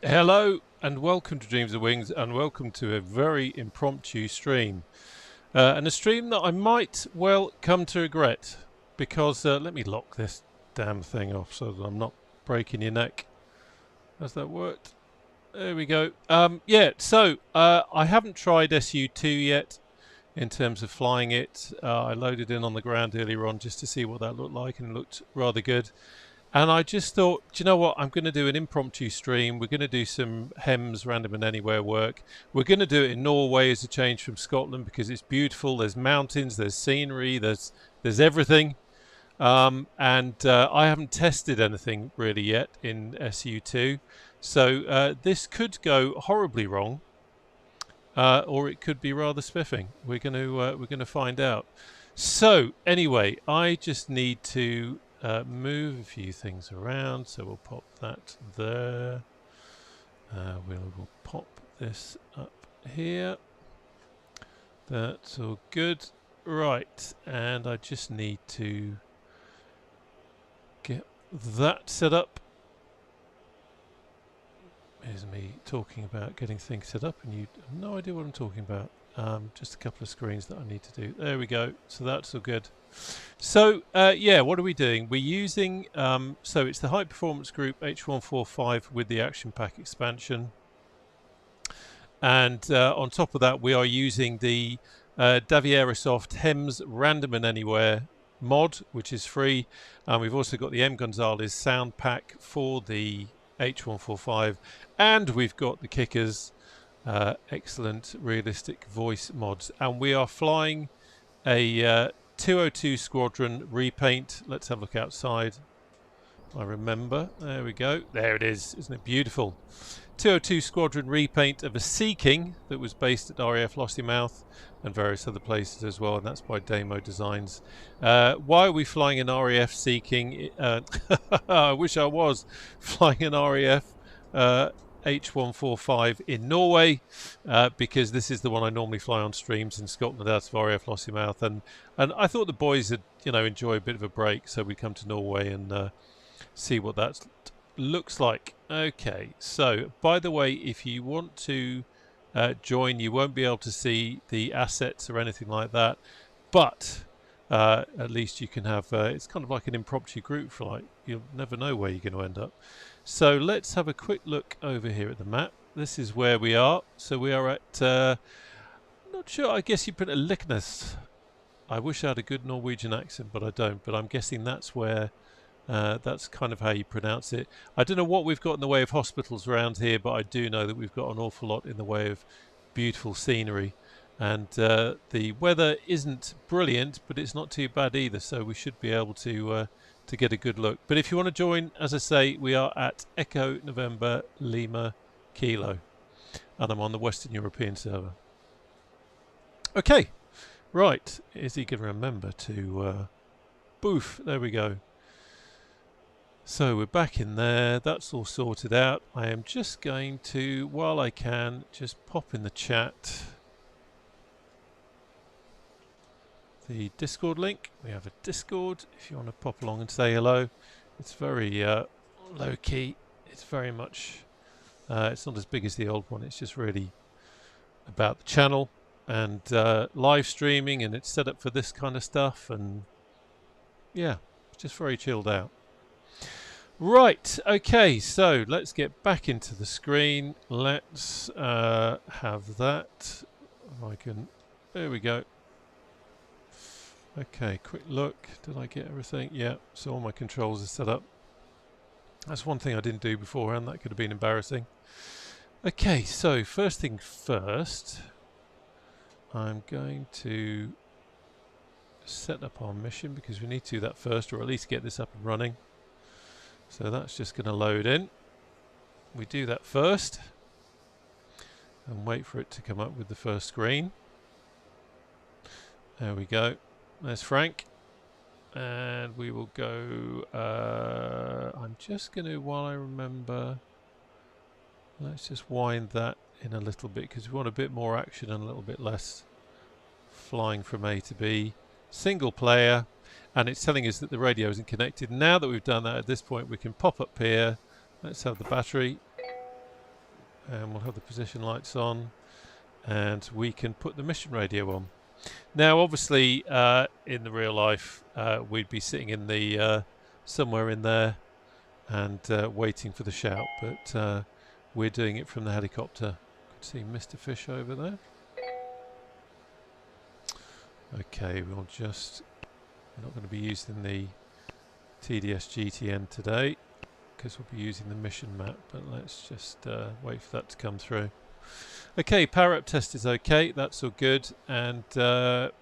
Hello and welcome to Dreams of Wings, and welcome to a very impromptu stream. And a stream that I might well come to regret, because let me lock this damn thing off so that I'm not breaking your neck. Has that worked? There we go. I haven't tried SU2 yet in terms of flying it. I loaded in on the ground earlier on just to see what that looked like, and it looked rather good. And I just thought, do you know what? I'm going to do an impromptu stream. We're going to do some HEMS, random and anywhere work. We're going to do it in Norway as a change from Scotland because it's beautiful. There's mountains, there's scenery, there's everything. I haven't tested anything really yet in SU2. So this could go horribly wrong, or it could be rather spiffing. We're going to find out. So anyway, I just need to move a few things around, so we'll pop that there. We'll pop this up here. That's all good. Right, and I just need to get that set up. Here's me talking about getting things set up, and you have no idea what I'm talking about. Just a couple of screens that I need to do. There we go. So that's all good. So what are we doing? We're using so it's the high performance group H145 with the action pack expansion, and on top of that we are using the davierosoft HEMS random and anywhere mod, which is free. We've also got the M. Gonzalez sound pack for the H145, and we've got the kickers excellent realistic voice mods, and we are flying a 202 Squadron repaint. Let's have a look outside. I remember. There we go. There it is. Isn't it beautiful? 202 Squadron repaint of a Sea King that was based at RAF Lossiemouth and various other places as well, and that's by Damo Designs. Why are we flying an RAF Sea King? I wish I was flying an RAF H145 in Norway, because this is the one I normally fly on streams in Scotland out of RAF Lossiemouth, and I thought the boys would enjoy a bit of a break, so we'd come to Norway and see what that looks like. Okay, so by the way, if you want to join, you won't be able to see the assets or anything like that, but at least you can have it's kind of like an impromptu group flight. You'll never know where you're going to end up. So let's have a quick look over here at the map. This is where we are. So we are at not sure, I guess you put a Leknes. I wish I had a good Norwegian accent, but I don't. But I'm guessing that's where that's kind of how you pronounce it. I don't know what we've got in the way of hospitals around here, but I do know that we've got an awful lot in the way of beautiful scenery. And the weather isn't brilliant, but it's not too bad either, so we should be able to get a good look. But if you want to join, as I say, we are at Echo November Lima Kilo, and I'm on the Western European server. Okay, right, is he going to remember to boof, there we go. So we're back in there, that's all sorted out. I am just going to, while I can, just pop in the chat the Discord link. We have a Discord if you want to pop along and say hello. It's very low key. It's very much it's not as big as the old one. It's just really about the channel and live streaming, and it's set up for this kind of stuff, and yeah, it's just very chilled out. Right, okay, so let's get back into the screen. Let's have that. If I can, there we go. Okay, quick look. Did I get everything? Yeah, so all my controls are set up. That's one thing I didn't do beforehand. That could have been embarrassing. Okay, so first thing first, I'm going to set up our mission because we need to do that first, or at least get this up and running. So that's just going to load in. We do that first and wait for it to come up with the first screen. There we go. There's Frank, and we will go, I'm just going to, while I remember, let's just wind that in a little bit because we want a bit more action and a little bit less flying from A to B. Single player, and it's telling us that the radio isn't connected. Now that we've done that, at this point we can pop up here. Let's have the battery. and we'll have the position lights on, and we can put the mission radio on. Now, obviously, in the real life, we'd be sitting in the somewhere in there and waiting for the shout, but we're doing it from the helicopter. Could see Mr. Fish over there. Okay, we're not going to be using the TDS GTN today because we'll be using the mission map, but let's just wait for that to come through. Okay, power up test is okay, that's all good, and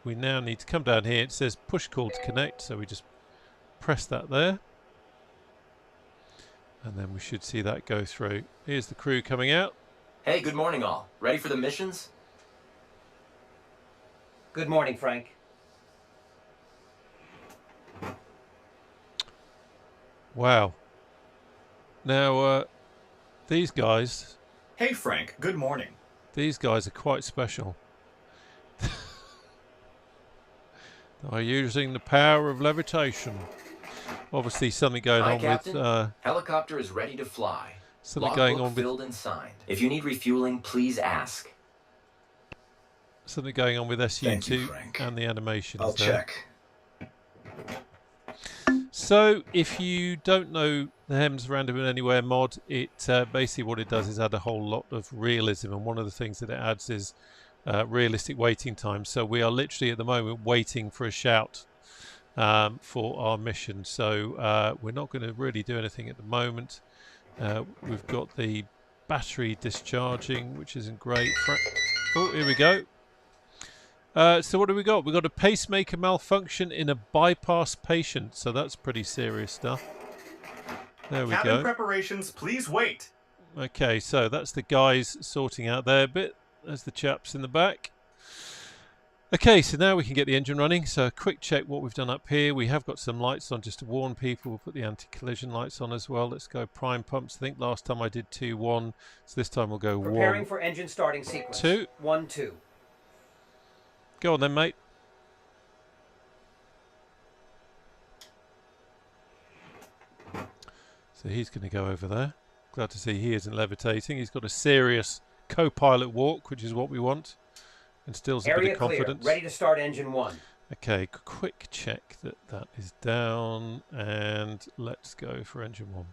we now need to come down here. It says push call to connect, so we just press that there, and then we should see that go through. Here's the crew coming out. Hey, good morning all. Ready for the missions? Good morning, Frank. Wow. Now, these guys... Hey, Frank. Good morning. These guys are quite special. They're using the power of levitation. Obviously, something going Hi, on Captain. with... Helicopter is ready to fly. something going on with... filled and signed. If you need refueling, please ask. Something going on with Thank you, SU2 Frank. and the animations. I'll there. check. So, if you don't know the HEMS Random and Anywhere mod, it basically what it does is add a whole lot of realism, and one of the things that it adds is realistic waiting time. So we are literally at the moment waiting for a shout for our mission. So we're not going to really do anything at the moment. We've got the battery discharging, which isn't great. Oh, here we go. So what do we got? We've got a pacemaker malfunction in a bypass patient. So that's pretty serious stuff. There we Cabin go. preparations, please wait. Okay, so that's the guys sorting out their bit. There's the chaps in the back. Okay, so now we can get the engine running. So a quick check what we've done up here. We have got some lights on just to warn people. We'll put the anti-collision lights on as well. Let's go prime pumps. I think last time I did 2-1. So this time we'll go 1. Preparing for engine starting sequence. 2. 1-2. Go on then, mate. So he's going to go over there. Glad to see he isn't levitating. He's got a serious co-pilot walk, which is what we want. Instills a bit Area of confidence. clear. Ready to start engine 1. Okay, quick check that that is down, and let's go for engine 1.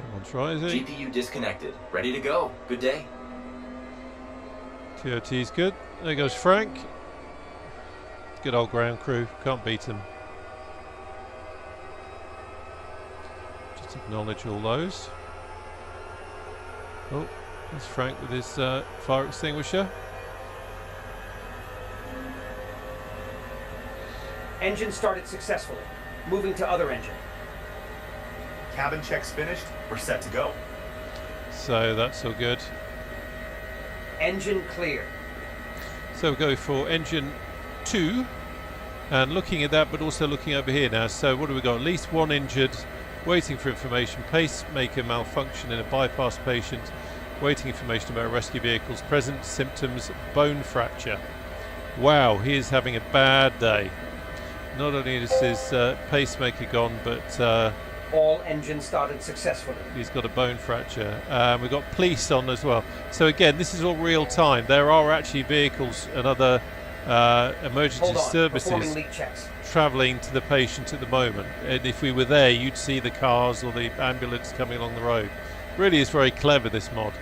Everyone's rising. GPU disconnected. Ready to go. Good day. TOT's good. There goes Frank. Good old ground crew. Can't beat him. Just acknowledge all those. Oh, there's Frank with his fire extinguisher. Engine started successfully. Moving to other engine. Cabin checks finished. We're set to go. So that's all good. Engine clear. So we'll go for engine 2. And looking at that, but also looking over here now. So what do we got? At least one injured. Waiting for information. Pacemaker malfunction in a bypass patient. Waiting information about rescue vehicles. Present symptoms, bone fracture. Wow, he is having a bad day. Not only is his pacemaker gone, but All engines started successfully. he's got a bone fracture. We've got police on as well. So again, this is all real time. There are actually vehicles and other emergency Hold on. Performing services leak checks. travelling to the patient at the moment. And if we were there, you'd see the cars or the ambulance coming along the road. Really is very clever, this mod.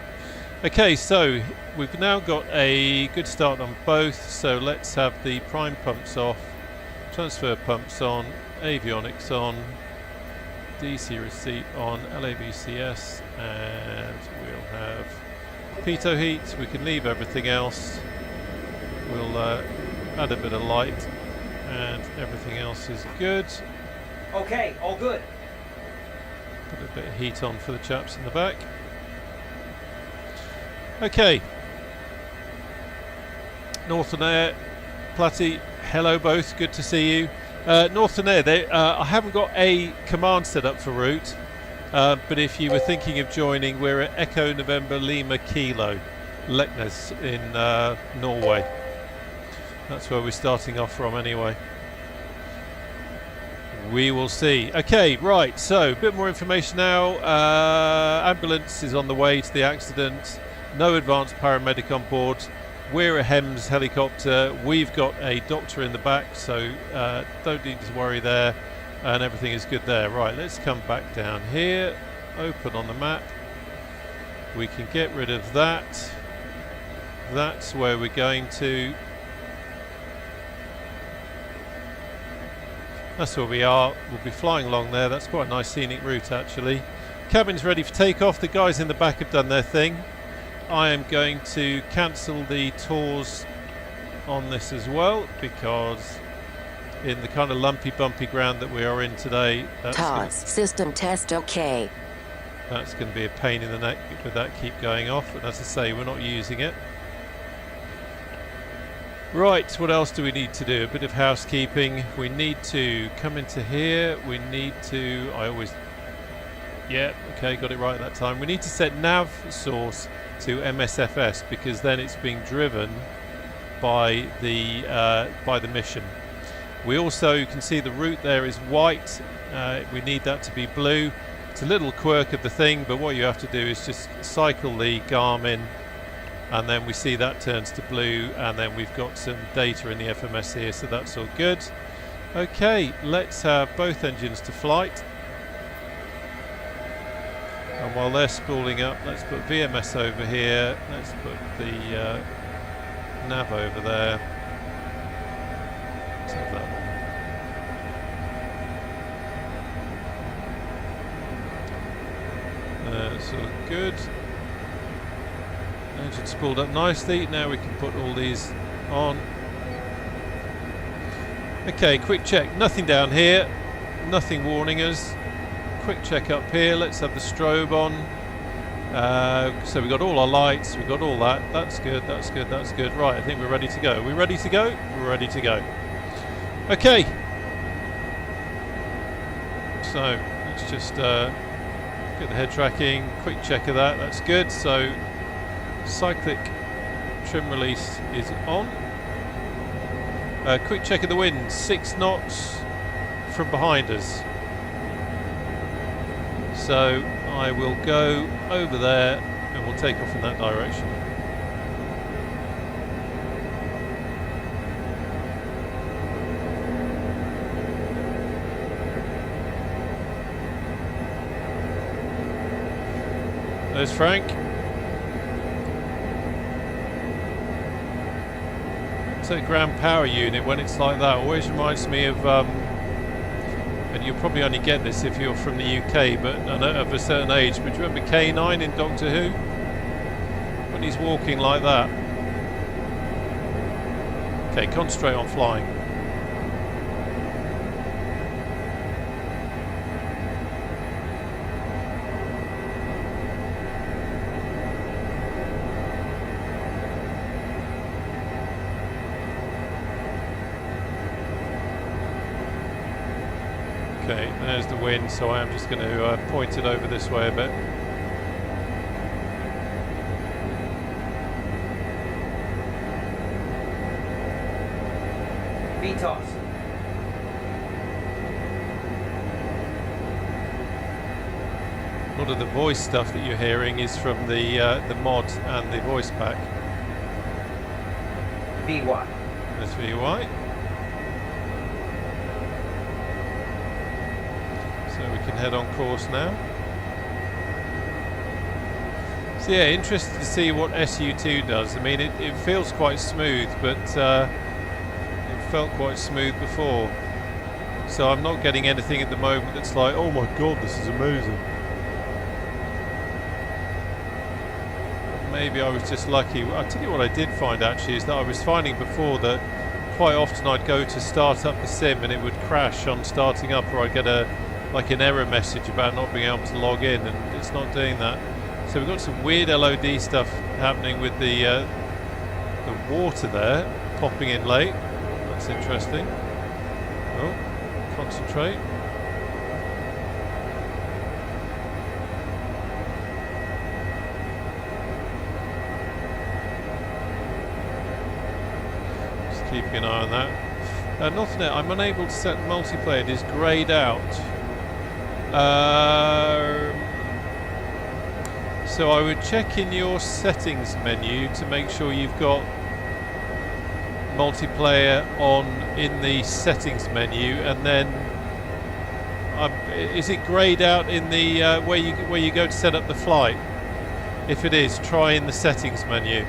Okay, so we've now got a good start on both. So let's have the prime pumps off, transfer pumps on, avionics on, DC receipt on, LAVCS, and we'll have pitot heat. We can leave everything else. We'll add a bit of light, and everything else is good. Okay, all good. Put a bit of heat on for the chaps in the back. Okay. Northern Air, Platty, hello both, good to see you. Northern Air, I haven't got a command set up for route, But if you were thinking of joining, we're at Echo November Lima Kilo, Leknes in Norway. That's where we're starting off from anyway. We will see. Okay, right, so a bit more information now. Ambulance is on the way to the accident. No advanced paramedic on board. We're a HEMS helicopter. We've got a doctor in the back, so don't need to worry there. And everything is good there. Right, let's come back down here. Open on the map. We can get rid of that. That's where we're going to. That's where we are. We'll be flying along there. That's quite a nice scenic route actually. Cabin's ready for takeoff. The guys in the back have done their thing. I am going to cancel the tours on this as well, because in the kind of lumpy bumpy ground that we are in today, system test okay. That's going to be a pain in the neck with that keep going off, and as I say, we're not using it. Right, what else do we need to do? A bit of housekeeping. We need to come into here. We need to, yeah, okay, got it right that time. We need to set nav source to MSFS, because then it's being driven by the mission. We also, you can see the route there is white. We need that to be blue. It's a little quirk of the thing, but what you have to do is just cycle the Garmin, and then we see that turns to blue, and then we've got some data in the FMS here, so that's all good. Okay, let's have both engines to flight. And while they're spooling up, let's put VMS over here. Let's put the nav over there. Let's have that one. That's all good. Engine spooled up nicely. Now we can put all these on. Okay, quick check. Nothing down here. Nothing warning us. Quick check up here. Let's have the strobe on. So we've got all our lights. We've got all that. That's good. That's good. That's good. Right, I think we're ready to go. We're ready to go? We're ready to go. Okay. So let's just get the head tracking. Quick check of that. That's good. So cyclic trim release is on. Quick check of the wind. 6 knots from behind us. So I will go over there and we'll take off in that direction. There's Frank. So ground power unit, when it's like that, always reminds me of and you'll probably only get this if you're from the UK, but of a certain age. But do you remember K9 in Doctor Who? When he's walking like that. Okay, concentrate on flying. Okay, there's the wind, so I am just going to point it over this way a bit. VTOS. A lot of the voice stuff that you're hearing is from the mod and the voice pack. VY. There's VY. So we can head on course now. So yeah, interested to see what SU2 does. I mean, it feels quite smooth, but it felt quite smooth before. So I'm not getting anything at the moment that's like, oh my god, this is amazing. Maybe I was just lucky. I'll tell you what I did find actually is that I was finding before that quite often I'd go to start up the sim and it would crash on starting up, or I'd get like an error message about not being able to log in, and it's not doing that. So we've got some weird LOD stuff happening with the water there popping in late. That's interesting. Oh, concentrate. keeping an eye on that. Not I'm unable to set multiplayer. It is greyed out. So I would check in your settings menu to make sure you've got multiplayer on in the settings menu, and then is it greyed out in the where you go to set up the flight? If it is, try in the settings menu.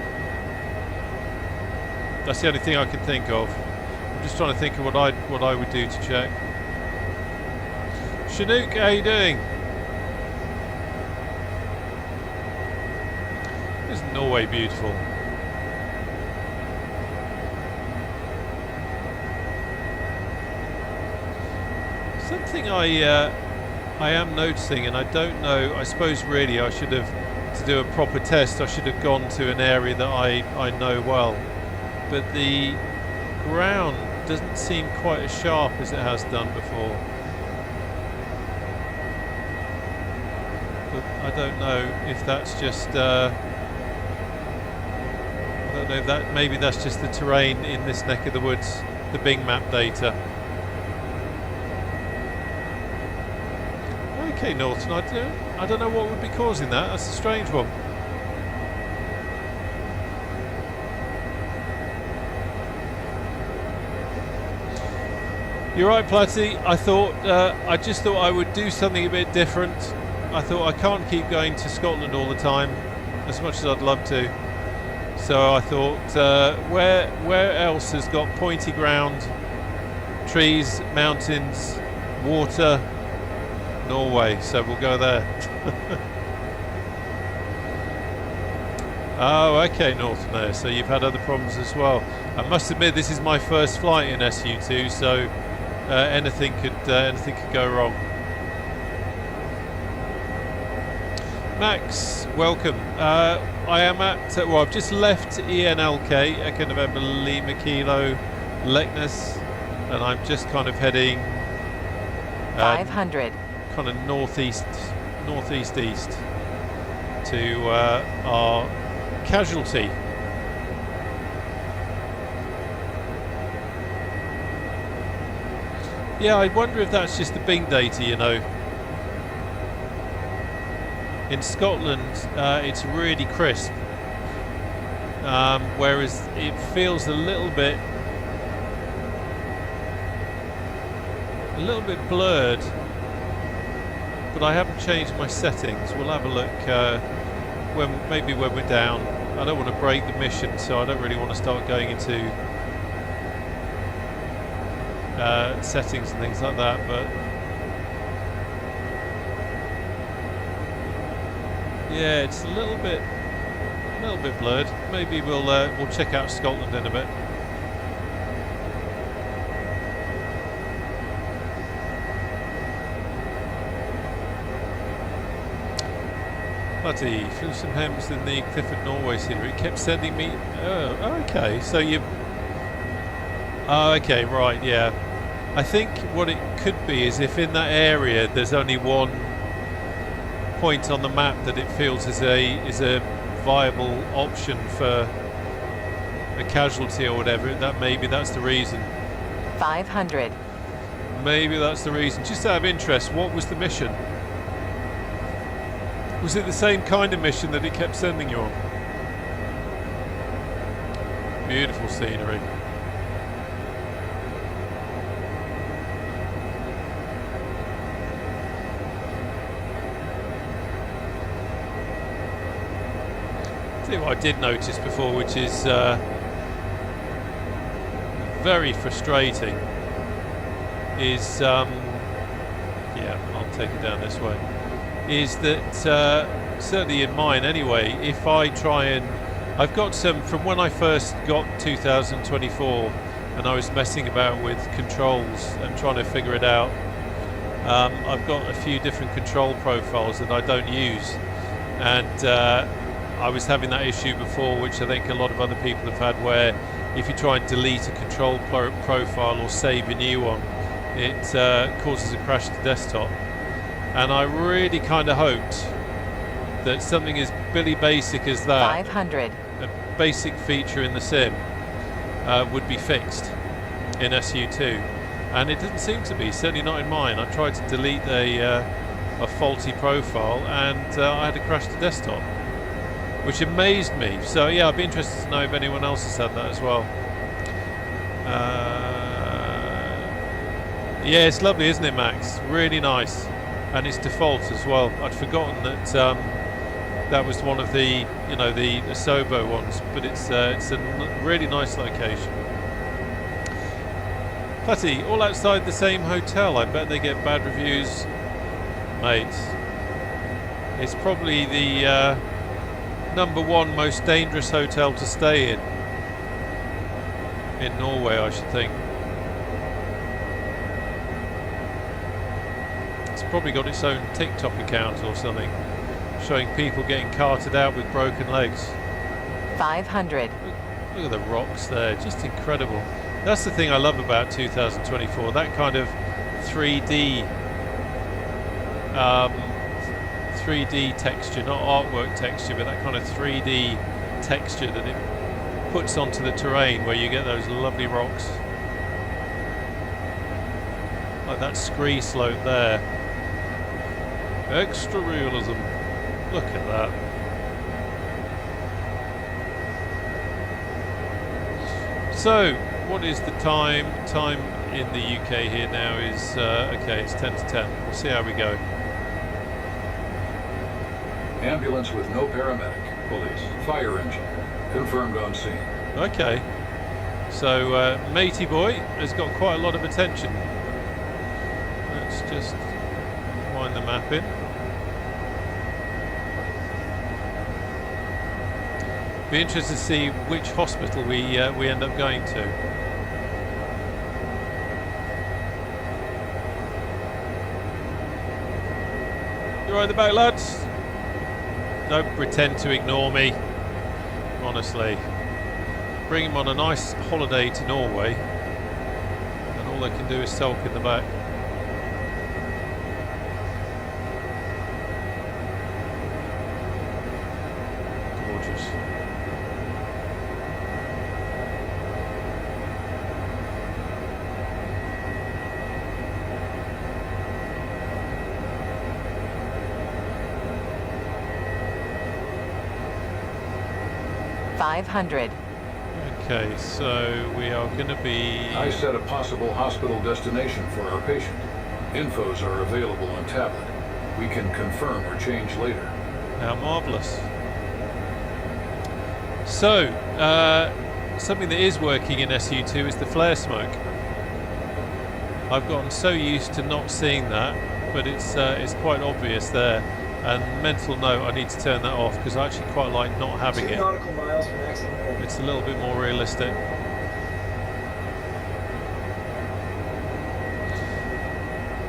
That's the only thing I can think of. I'm just trying to think of what I would do to check. Chinook, how you doing? Isn't Norway beautiful? Something I am noticing, and I don't know, I suppose really I should have, to do a proper test, I should have gone to an area that I know well. But the ground doesn't seem quite as sharp as it has done before. But I don't know if that's just, I don't know if that, maybe that's just the terrain in this neck of the woods, the Bing map data. Okay, Norton, I don't know what would be causing that. That's a strange one. You're right, Platty. I just thought I would do something a bit different. I thought I can't keep going to Scotland all the time, as much as I'd love to. So I thought, where else has got pointy ground, trees, mountains, water? Norway, so we'll go there. Oh, okay, Norton there. So you've had other problems as well. I must admit, this is my first flight in SU2, so anything could go wrong. Max, welcome. I am at well, I've just left ENLK, Echo November Lima Kilo Leknes, and I'm just kind of heading 500. kind of northeast east to our casualty. Yeah, I wonder if that's just the Bing data, you know. In Scotland, it's really crisp, whereas it feels a little bit blurred. But I haven't changed my settings. We'll have a look maybe when we're down. I don't want to break the mission, so I don't really want to start going into settings and things like that. But yeah, it's a little bit blurred. Maybe we'll check out Scotland in a bit. Bloody, flew some HEMS in the Clifford, Norway scenery. It kept sending me. Oh, okay. So you. Oh, okay, right, yeah. I think what it could be is if in that area there's only one point on the map that it feels is a viable option for a casualty or whatever. Maybe that's the reason. 500. Maybe that's the reason. Just out of interest, what was the mission? Was it the same kind of mission that it kept sending you on? Beautiful scenery. Tell you what I did notice before, which is very frustrating, is yeah, I'll take it down this way. Is that certainly in mine anyway, if I try and I've got some from when I first got 2024 and I was messing about with controls and trying to figure it out. I've got a few different control profiles that I don't use, and I was having that issue before, which I think a lot of other people have had, where if you try and delete a control profile or save a new one, it causes a crash to desktop. And I really kind of hoped that something as Billy basic as that, 500, a basic feature in the sim, would be fixed in SU2, and it didn't seem to be, certainly not in mine. I tried to delete a faulty profile, and I had to crash the desktop, which amazed me. So yeah, I'd be interested to know if anyone else has had that as well. Yeah, it's lovely, isn't it, Max? Really nice, and it's default as well. I'd forgotten that that was one of the, you know, the Sobo ones, but it's a really nice location. Putty, all outside the same hotel. I bet they get bad reviews, mate. It's probably the #1 most dangerous hotel to stay in Norway, I should think. It's probably got its own TikTok account or something, showing people getting carted out with broken legs. 500. Look at the rocks there, just incredible. That's the thing I love about 2024, that kind of 3D 3D texture, not artwork texture, but that kind of 3D texture that it puts onto the terrain, where you get those lovely rocks. Like that scree slope there. Extra realism. Look at that. So, what is the time? Time in the UK here now is, okay, it's 10 to 10. We'll see how we go. Ambulance with no paramedic, police, fire engine, confirmed on scene. Okay. So, Matey Boy has got quite a lot of attention. Let's just wind the map in. Be interested to see which hospital we end up going to. You right at the back, lads? Don't pretend to ignore me. Honestly, bring him on a nice holiday to Norway, and all they can do is sulk in the back. Gorgeous. $500. Okay, so we are going to be... I set a possible hospital destination for our patient. Infos are available on tablet. We can confirm or change later. How marvellous. So, something that is working in SU2 is the flare smoke. I've gotten so used to not seeing that, but it's quite obvious there. And mental note, I need to turn that off because I actually quite like not having it. 2 nautical miles from accident. It's a little bit more realistic.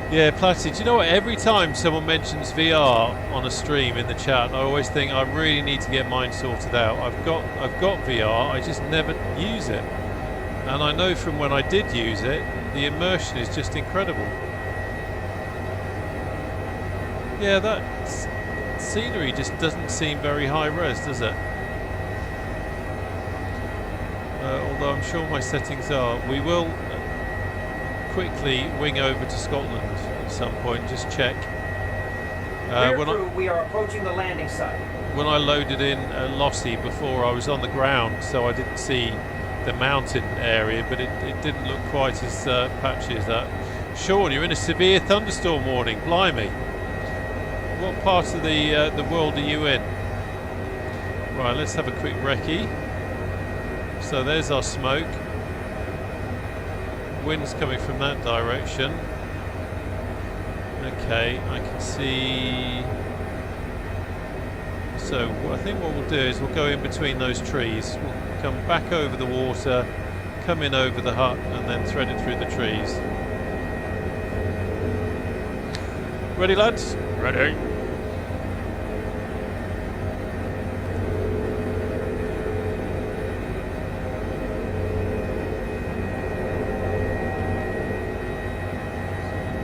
Yeah, Platty, do you know what? Every time someone mentions VR on a stream in the chat, I always think I really need to get mine sorted out. I've got VR, I just never use it. And I know from when I did use it, the immersion is just incredible. Yeah, that scenery just doesn't seem very high res, does it? Although I'm sure my settings are. We will quickly wing over to Scotland at some point, just check. We are approaching the landing site. When I loaded in Lossie before, I was on the ground, so I didn't see the mountain area, but it didn't look quite as patchy as that. Sean, you're in a severe thunderstorm warning, blimey. What part of the world are you in? Right, let's have a quick recce. So there's our smoke. Wind's coming from that direction. Okay, I can see. So I think what we'll do is we'll go in between those trees. We'll come back over the water, come in over the hut, and then thread it through the trees. Ready, lads? Ready.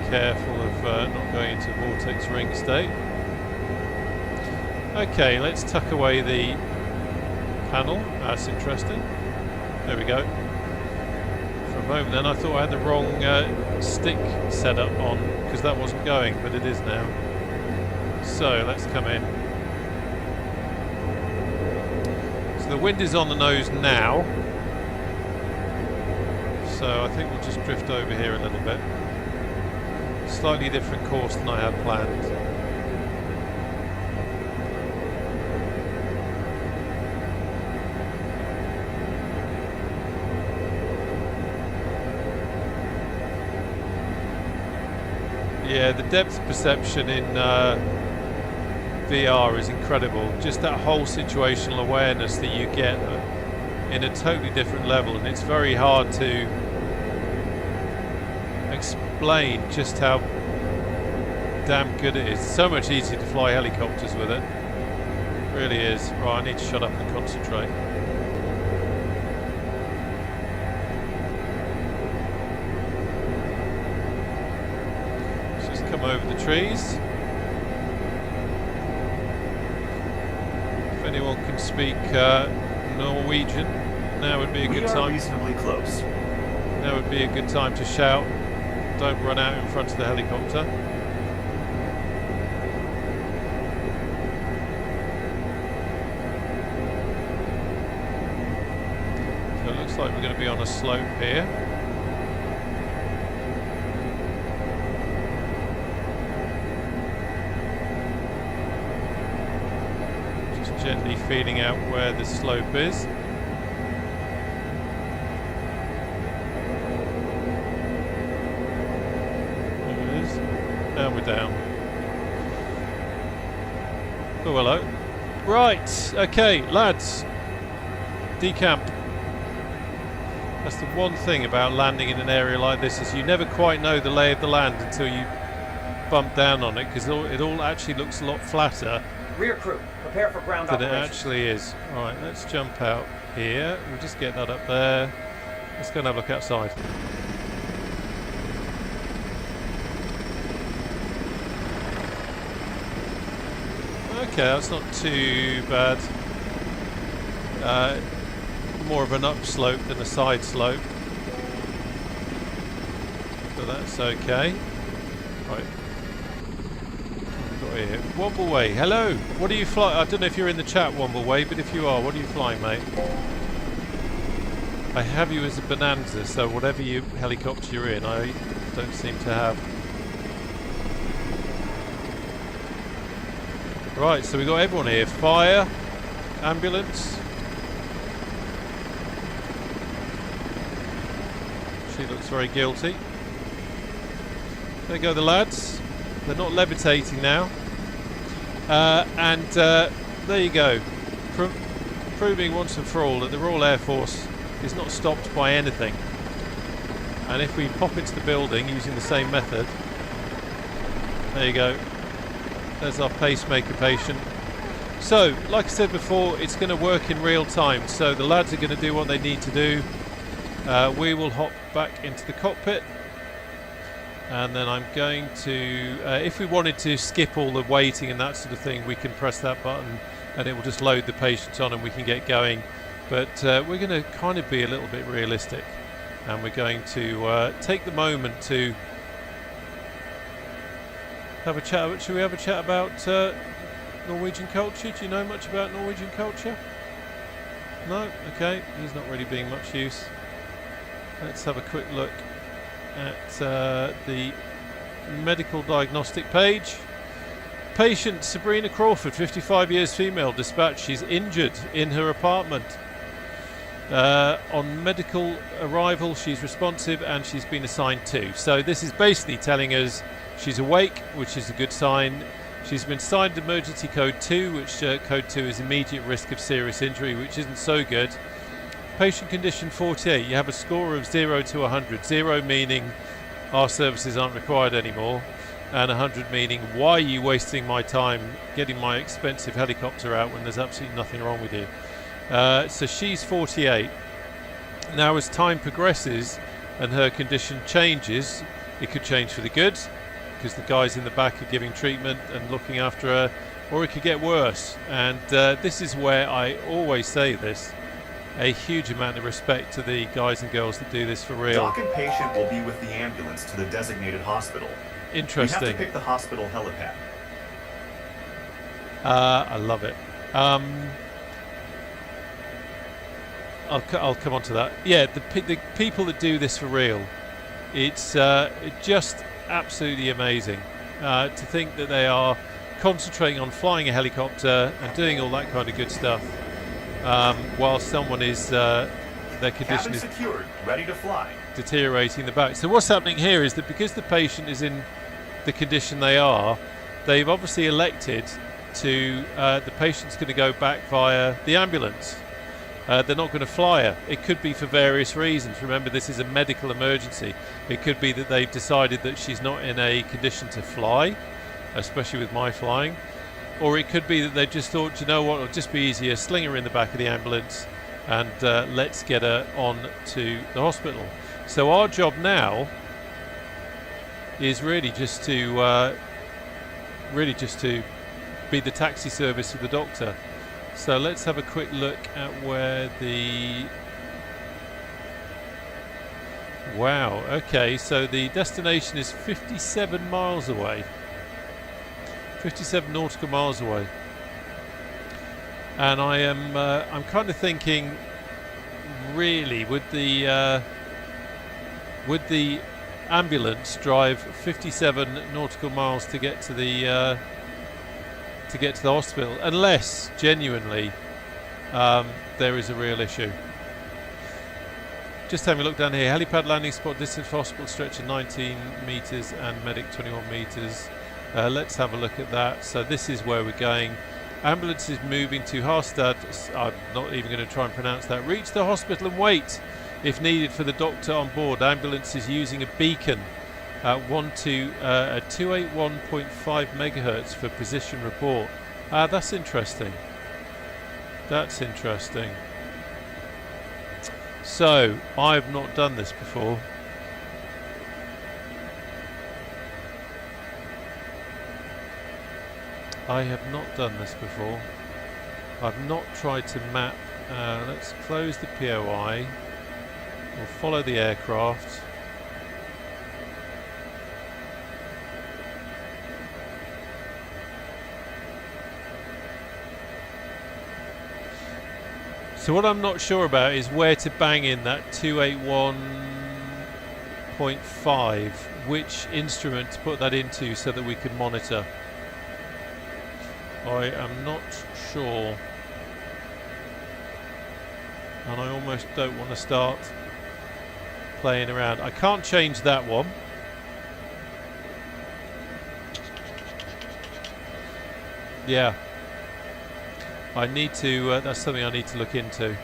Careful of not going into vortex ring state. Okay, let's tuck away the panel. That's interesting. There we go. For a moment then I thought I had the wrong stick set up on, because that wasn't going, but it is now. So let's come in. So the wind is on the nose now. So I think we'll just drift over here a little bit. Slightly different course than I had planned. Yeah, the depth perception in VR is incredible. Just that whole situational awareness that you get in a totally different level, and it's very hard to explain just how damn good it is. It's so much easier to fly helicopters with it. It really is. Right, I need to shut up and concentrate. Over the trees. If anyone can speak Norwegian, now would be a good time. Reasonably close. Now would be a good time to shout, "Don't run out in front of the helicopter." So it looks like we're going to be on a slope here. Gently feeling out where the slope is. There it is. And we're down. Oh, hello. Right, okay, lads. Decamp. That's the one thing about landing in an area like this, is you never quite know the lay of the land until you bump down on it, because it all actually looks a lot flatter Rear crew, prepare for ground than it operations. actually is. Alright, let's jump out here. We'll just get that up there. Let's go and have a look outside. Okay, that's not too bad. More of an upslope than a side slope. But that's okay. Right. Here. Wombleway, hello. What are you flying? I don't know if you're in the chat, Wombleway, but if you are, what are you flying, mate? I have you as a Bonanza, so whatever helicopter you're in, I don't seem to have. Right, so we've got everyone here. Fire, ambulance. She looks very guilty. There go the lads. They're not levitating now. There you go. Proving once and for all that the Royal Air Force is not stopped by anything. And if we pop into the building using the same method, there you go. There's our pacemaker patient. So, like I said before, it's going to work in real time. So the lads are going to do what they need to do. We will hop back into the cockpit. And then I'm going to, if we wanted to skip all the waiting and that sort of thing, we can press that button and it will just load the patient on and we can get going. But we're going to kind of be a little bit realistic, and we're going to take the moment to have a chat. Should we have a chat about Norwegian culture? Do you know much about Norwegian culture? No? Okay, he's not really being much use. Let's have a quick look at the medical diagnostic page. Patient Sabrina Crawford, 55 years, female, dispatched. She's injured in her apartment. On medical arrival, she's responsive and she's been assigned 2. So this is basically telling us she's awake, which is a good sign. She's been assigned emergency code 2, which code 2 is immediate risk of serious injury, which isn't so good. Patient condition 48. You have a score of 0 to 100. 0 meaning our services aren't required anymore, and 100 meaning why are you wasting my time getting my expensive helicopter out when there's absolutely nothing wrong with you. So she's 48. Now as time progresses and her condition changes, it could change for the good because the guys in the back are giving treatment and looking after her, or it could get worse. And this is where I always say this. a huge amount of respect to the guys and girls that do this for real. Doc and patient will be with the ambulance to the designated hospital. Interesting. We have to pick the hospital helipad. I love it. I'll come on to that. Yeah, the people that do this for real, it's just absolutely amazing to think that they are concentrating on flying a helicopter and doing all that kind of good stuff while someone is their condition Cabin is secured, ready to fly. deteriorating in the back. So what's happening here is that because the patient is in the condition they are, they've obviously elected to the patient's going to go back via the ambulance. They're not going to fly her. It could be for various reasons. Remember, this is a medical emergency. It could be that they've decided that she's not in a condition to fly, especially with my flying. Or it could be that they've just thought, you know what, it'll just be easier, sling her in the back of the ambulance and let's get her on to the hospital. So our job now is really just to be the taxi service of the doctor. So let's have a quick look at where the... Wow, okay, so the destination is 57 miles away. 57 nautical miles away. And I am I'm kind of thinking, really, would the ambulance drive 57 nautical miles to get to the hospital, unless genuinely there is a real issue. Just having a look down here, helipad landing spot, distance for hospital stretcher 19 metres and medic 21 metres. Let's have a look at that. So this is where we're going. Ambulance is moving to Harstad. I'm not even going to try and pronounce that. Reach the hospital and wait if needed for the doctor on board. Ambulance is using a beacon at 281.5 megahertz for position report. That's interesting. That's interesting. So I've not done this before. I have not done this before. I've not tried to map. Let's close the POI. We'll follow the aircraft. So what I'm not sure about is where to bang in that 281.5, which instrument to put that into so that we can monitor. I am not sure, and I almost don't want to start playing around. I can't change that one. Yeah, I need to, that's something I need to look into.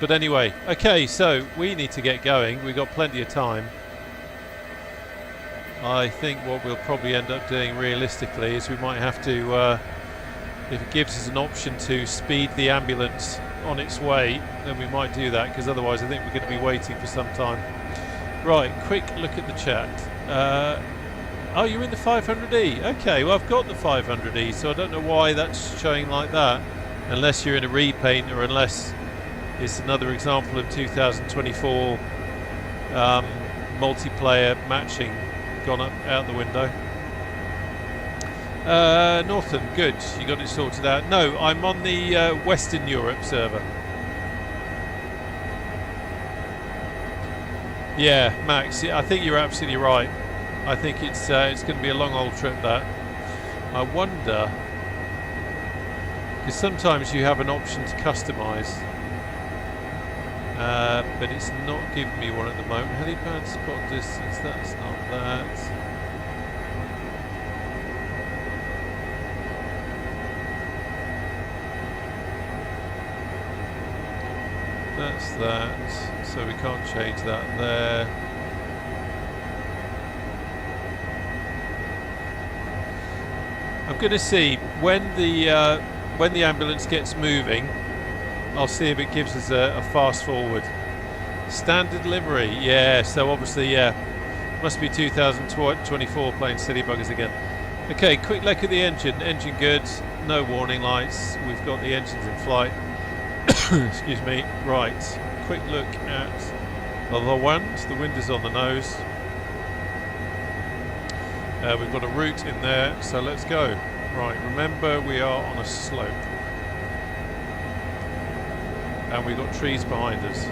But anyway, okay, so we need to get going. We've got plenty of time. I think what we'll probably end up doing realistically is we might have to, if it gives us an option to speed the ambulance on its way, then we might do that, because otherwise I think we're going to be waiting for some time. Right, quick look at the chat. Oh, you're in the 500E. Okay, well I've got the 500E, so I don't know why that's showing like that, unless you're in a repaint or unless it's another example of 2024 multiplayer matching gone up out the window. Northern, good, you got it sorted out. No, I'm on the Western Europe server. Yeah, Max, I think you're absolutely right. I think it's going to be a long old trip, that. I wonder, because sometimes you have an option to customise, but it's not giving me one at the moment. Helipad spot distance, that's not that. That's that, so we can't change that there. I'm going to see when the ambulance gets moving. I'll see if it gives us a fast forward. Standard delivery, yeah. So obviously, yeah, must be 2024 playing silly buggers again. Okay, quick look at the engine. Engine good, no warning lights. We've got the engines in flight. Excuse me. Right, quick look at the wind. The wind is on the nose. We've got a route in there, so let's go. Right, remember we are on a slope. And we've got trees behind us.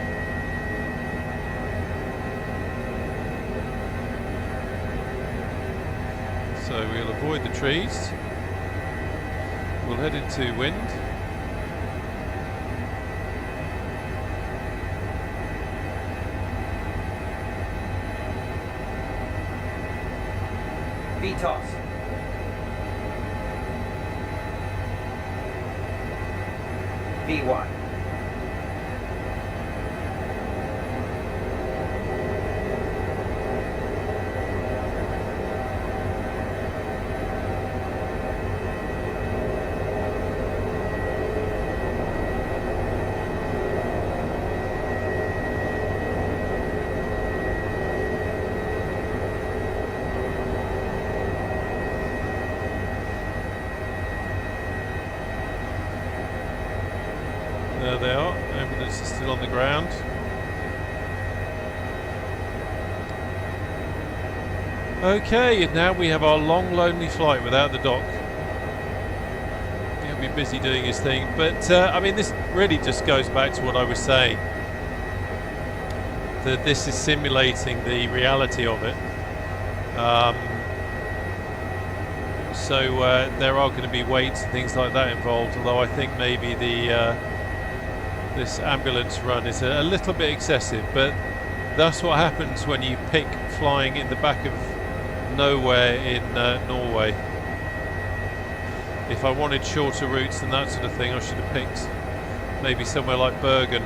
So we'll avoid the trees. We'll head into wind. VTOS. VY. There they are. Ambulance is still on the ground. Okay, and now we have our long, lonely flight without the doc. He'll be busy doing his thing. But, I mean, this really just goes back to what I was saying. That this is simulating the reality of it. So there are going to be weights and things like that involved, although I think maybe the this ambulance run is a little bit excessive, but that's what happens when you pick flying in the back of nowhere in Norway. If I wanted shorter routes and that sort of thing, I should have picked maybe somewhere like Bergen.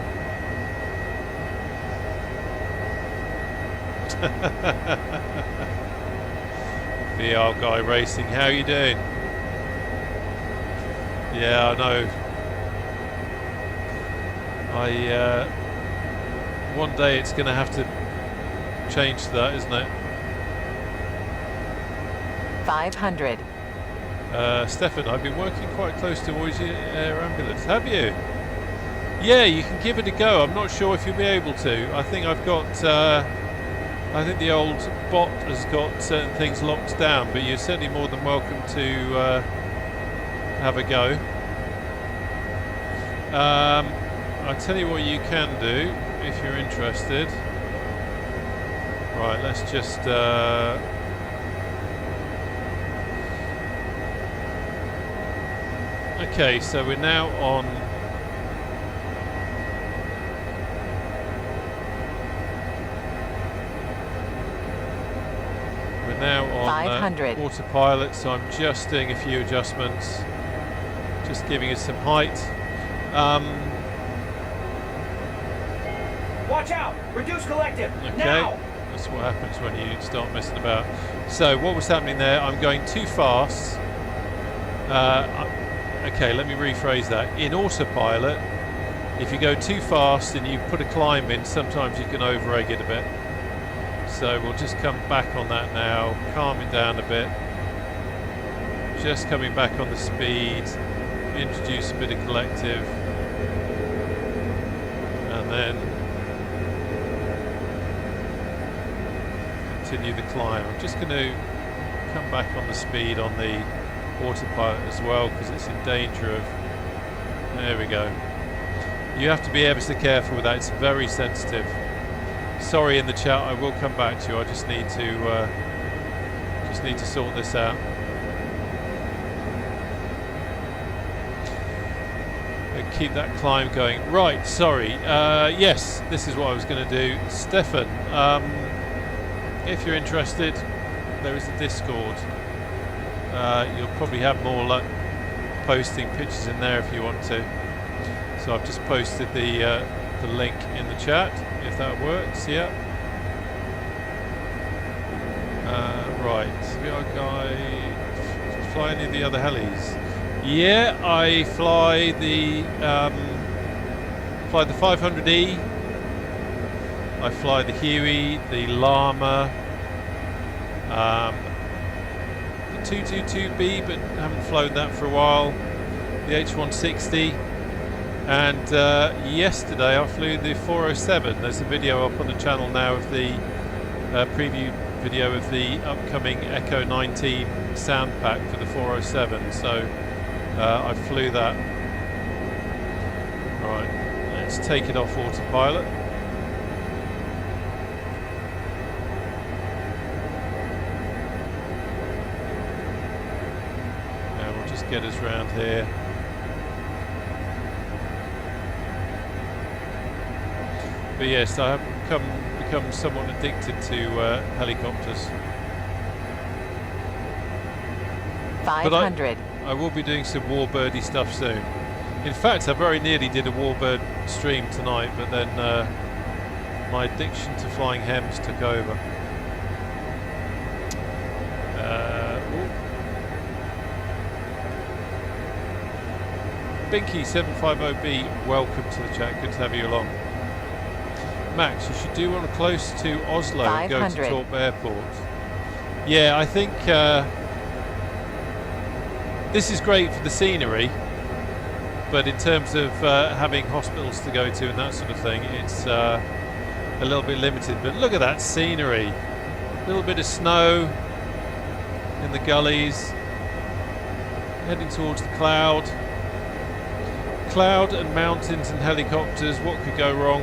VR guy racing, how you doing? Yeah, I know. One day it's going to have to change to that, isn't it? 500. Stefan, I've been working quite close towards your air ambulance. Have you? Yeah, you can give it a go. I'm not sure if you'll be able to. I think I've got. I think the old bot has got certain things locked down, but you're certainly more than welcome to have a go. I'll tell you what you can do if you're interested. Right, let's just okay, so we're now on on 500. autopilot, so I'm just doing a few adjustments, just giving us some height. Watch out! Reduce collective! Okay, Now! that's what happens when you start messing about. So what was happening there? I'm going too fast. Okay, let me rephrase that. In autopilot, if you go too fast and you put a climb in, sometimes you can over-egg it a bit. So we'll just come back on that now, calm it down a bit. Just coming back on the speed, introduce a bit of collective, and then continue the climb. I'm just going to come back on the speed on the autopilot as well, because it's in danger of... There we go. You have to be ever so careful with that, it's very sensitive. Sorry in the chat, I will come back to you. I just need to sort this out. And keep that climb going. Right, sorry. Yes, this is what I was going to do. Stefan, if you're interested, there is a Discord. You'll probably have more luck posting pictures in there if you want to. So I've just posted the link in the chat, if that works. Yeah. Right, VR guy, fly any of the other helis? Yeah, I fly the 500E. I fly the Huey, the Llama. 222B, but haven't flown that for a while. The H160, and yesterday I flew the 407. There's a video up on the channel now of the preview video of the upcoming Echo 19 sound pack for the 407. So I flew that. Right, let's take it off autopilot. And we'll just get us round here. But yes, I have become somewhat addicted to helicopters. 500. But I will be doing some Warbirdy stuff soon. In fact, I very nearly did a Warbird stream tonight, but then my addiction to flying HEMS took over. Binky750B, welcome to the chat. Good to have you along. Max, you should do one close to Oslo and go to Torp Airport. Yeah, I think this is great for the scenery, but in terms of having hospitals to go to and that sort of thing, it's a little bit limited. But look at that scenery. A little bit of snow in the gullies, heading towards the cloud. Cloud and mountains and helicopters, what could go wrong?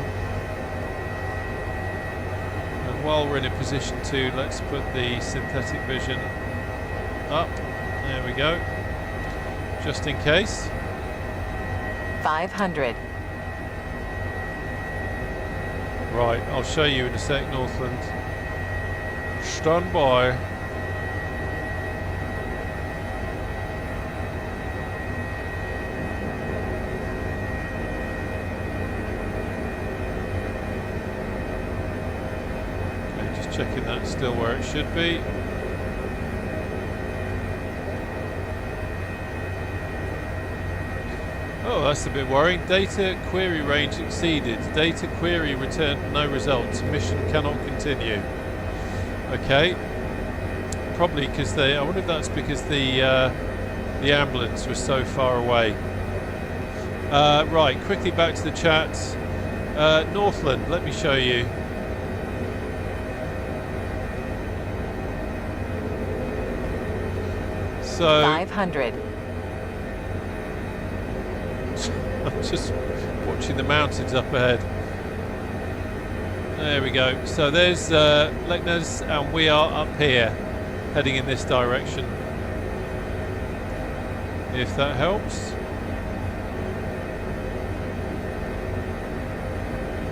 And while we're in a position to, let's put the synthetic vision up. There we go. Just in case. 500. Right, I'll show you in a sec, Northland. Stand by. Okay, just checking that's still where it should be. Oh, that's a bit worrying. Data query range exceeded. Data query returned no results. Mission cannot continue. Okay. Probably because I wonder if that's because the ambulance was so far away. Right, quickly back to the chat. Northland, let me show you. So 500. I'm just watching the mountains up ahead. There we go. So there's Leknes, and we are up here, heading in this direction. If that helps.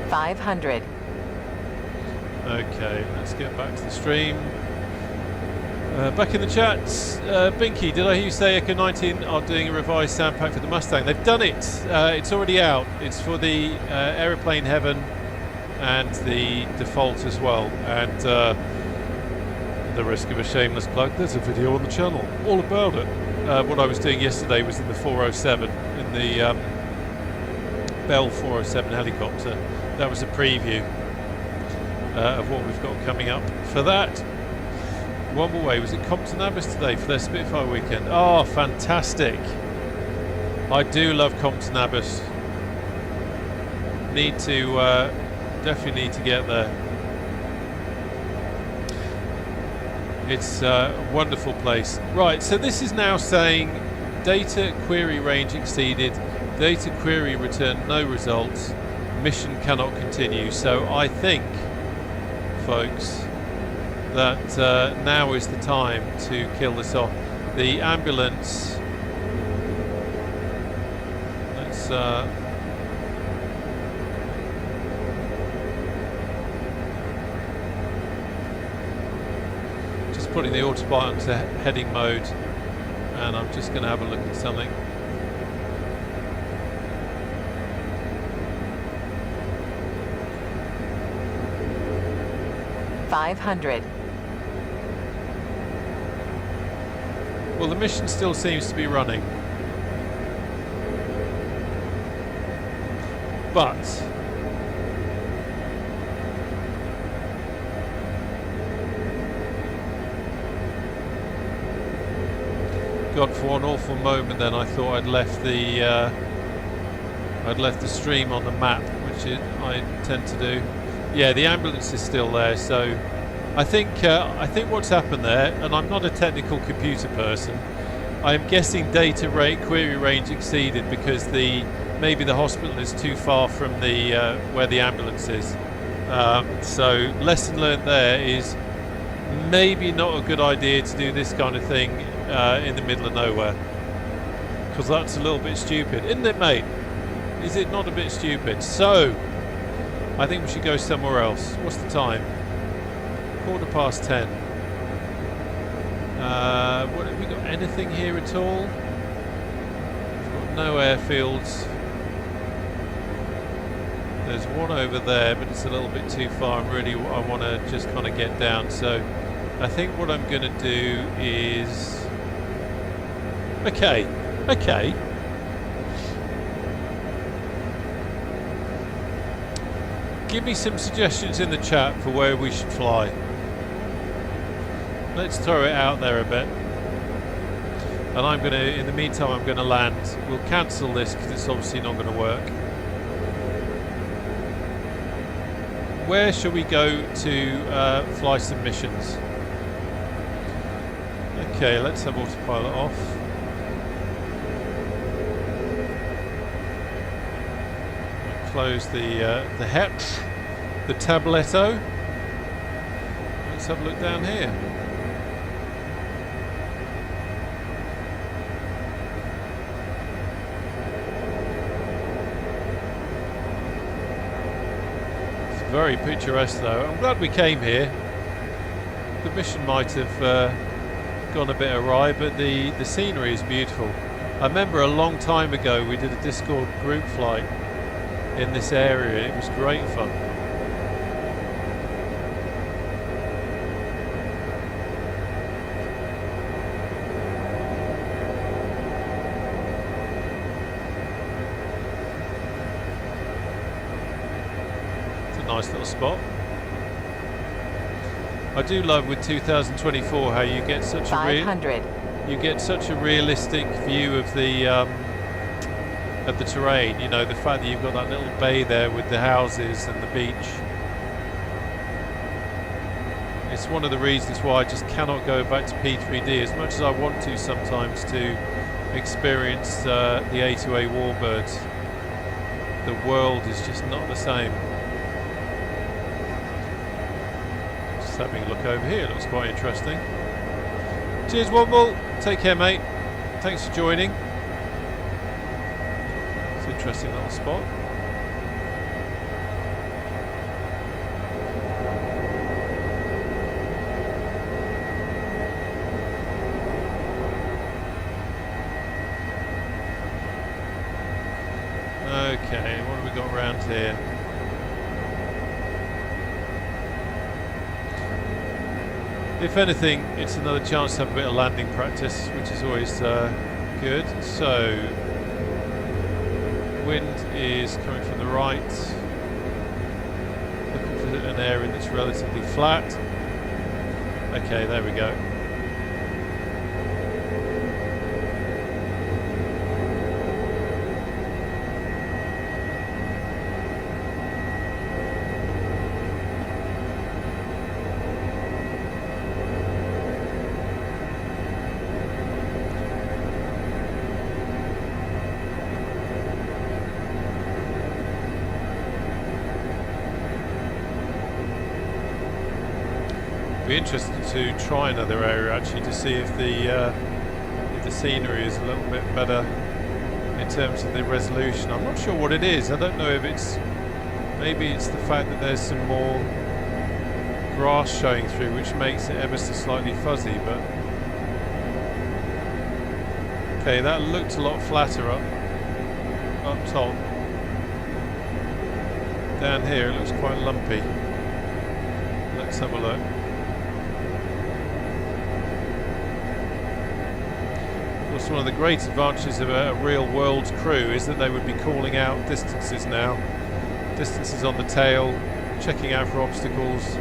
500. Okay, let's get back to the stream. Back in the chat, Binky, did I hear you say Echo 19 are doing a revised sound pack for the Mustang? They've done it. It's already out. It's for the Aeroplane Heaven and the default as well. And the risk of a shameless plug, there's a video on the channel all about it. What I was doing yesterday was in the 407, in the Bell 407 helicopter. That was a preview of what we've got coming up for that. One more way, was it Compton Abbas today for their Spitfire weekend? Oh, fantastic. I do love Compton Abbas. Definitely need to get there. It's a wonderful place. Right, so this is now saying data query range exceeded, data query returned no results, mission cannot continue. So I think, folks, that now is the time to kill this off. The ambulance, let's just putting the autopilot into heading mode, and I'm just going to have a look at something. $500. Well, the mission still seems to be running, but God, for one awful moment then I thought I'd left the stream on the map, which I tend to do. Yeah, the ambulance is still there, so I think what's happened there, and I'm not a technical computer person, I'm guessing data rate query range exceeded because maybe the hospital is too far from the where the ambulance is. So lesson learned there is maybe not a good idea to do this kind of thing in the middle of nowhere, because that's a little bit stupid, isn't it, mate? Is it not a bit stupid? So I think we should go somewhere else. What's the time? 10:15. What have we got? Anything here at all? We've got no airfields. There's one over there, but it's a little bit too far. I want to just kind of get down. So I think what I'm going to do is... Okay. Give me some suggestions in the chat for where we should fly. Let's throw it out there a bit. And I'm going to, in the meantime, I'm going to land. We'll cancel this because it's obviously not going to work. Where shall we go to fly some missions? Okay, let's have autopilot off. Close the HEMS, the tabletto. Let's have a look down here. It's very picturesque though. I'm glad we came here. The mission might have gone a bit awry, but the scenery is beautiful. I remember a long time ago we did a Discord group flight in this area. It was great fun. It's a nice little spot. I do love with 2024 how you get such 500. You get such a realistic view of the terrain, you know, the fact that you've got that little bay there with the houses and the beach. It's one of the reasons why I just cannot go back to P3D as much as I want to sometimes to experience the A2A Warbirds. The world is just not the same. Just having a look over here, looks quite interesting. Cheers, Womble. Take care, mate. Thanks for joining. Interesting little spot. Okay, what have we got around here? If anything, it's another chance to have a bit of landing practice, which is always good. So wind is coming from the right. Looking for an area that's relatively flat. Okay, there we go. Be interested to try another area actually to see if the scenery is a little bit better in terms of the resolution. I'm not sure what it is. I don't know if maybe it's the fact that there's some more grass showing through, which makes it ever so slightly fuzzy. But okay, that looked a lot flatter up top. Down here it looks quite lumpy. Let's have a look. One of the great advantages of a real world crew is that they would be calling out distances now. Distances on the tail, checking out for obstacles,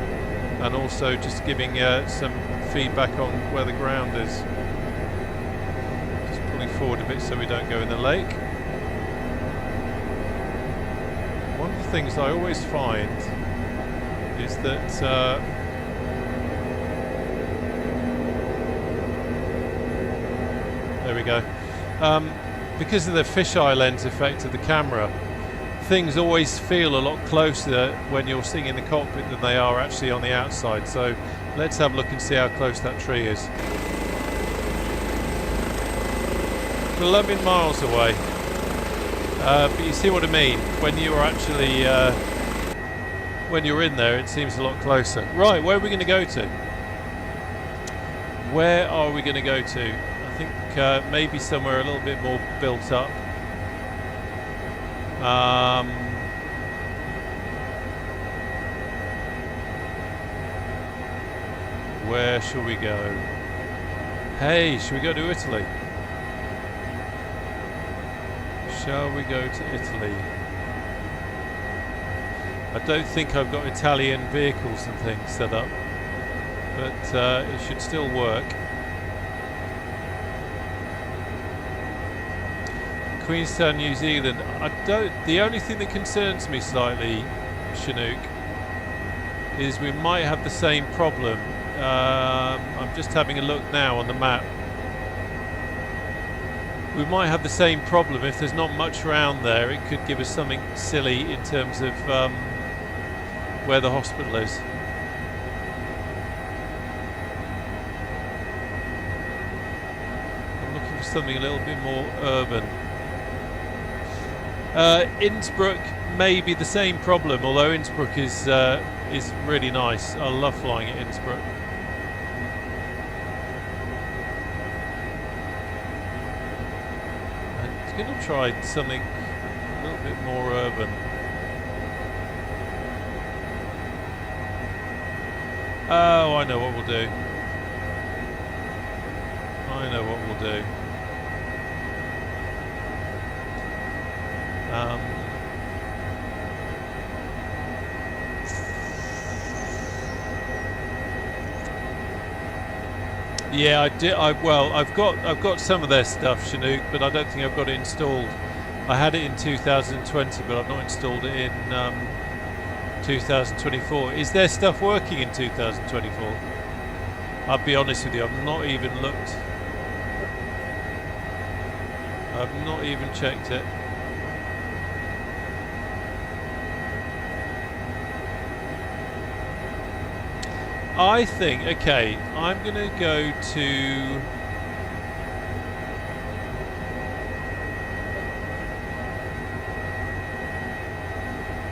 and also just giving some feedback on where the ground is. forward a bit so we don't go in the lake. One of the things I always find is that there we go. Because of the fisheye lens effect of the camera, things always feel a lot closer when you're sitting in the cockpit than they are actually on the outside. So let's have a look and see how close that tree is. 11 miles away. But you see what I mean? When you're actually when you're in there, it seems a lot closer. Right, where are we going to go to? Where are we going to go to? I think maybe somewhere a little bit more built up. Where shall we go? Hey, should we go to Italy? Shall we go to Italy? I don't think I've got Italian vehicles and things set up, but it should still work. Queenstown, New Zealand. The only thing that concerns me slightly, Chinook, is we might have the same problem. I'm just having a look now on the map. We might have the same problem if there's not much around there. It could give us something silly in terms of where the hospital is. I'm looking for something a little bit more urban. Innsbruck may be the same problem, although Innsbruck is really nice. I love flying at Innsbruck. I'm going to try something a little bit more urban. Oh, I know what we'll do. I know what we'll do. Yeah, I did. I've got some of their stuff, Chinook, but I don't think I've got it installed. I had it in 2020, but I've not installed it in 2024. Is their stuff working in 2024? I'll be honest with you, I've not even looked. I've not even checked it. I think, okay, I'm going to go to...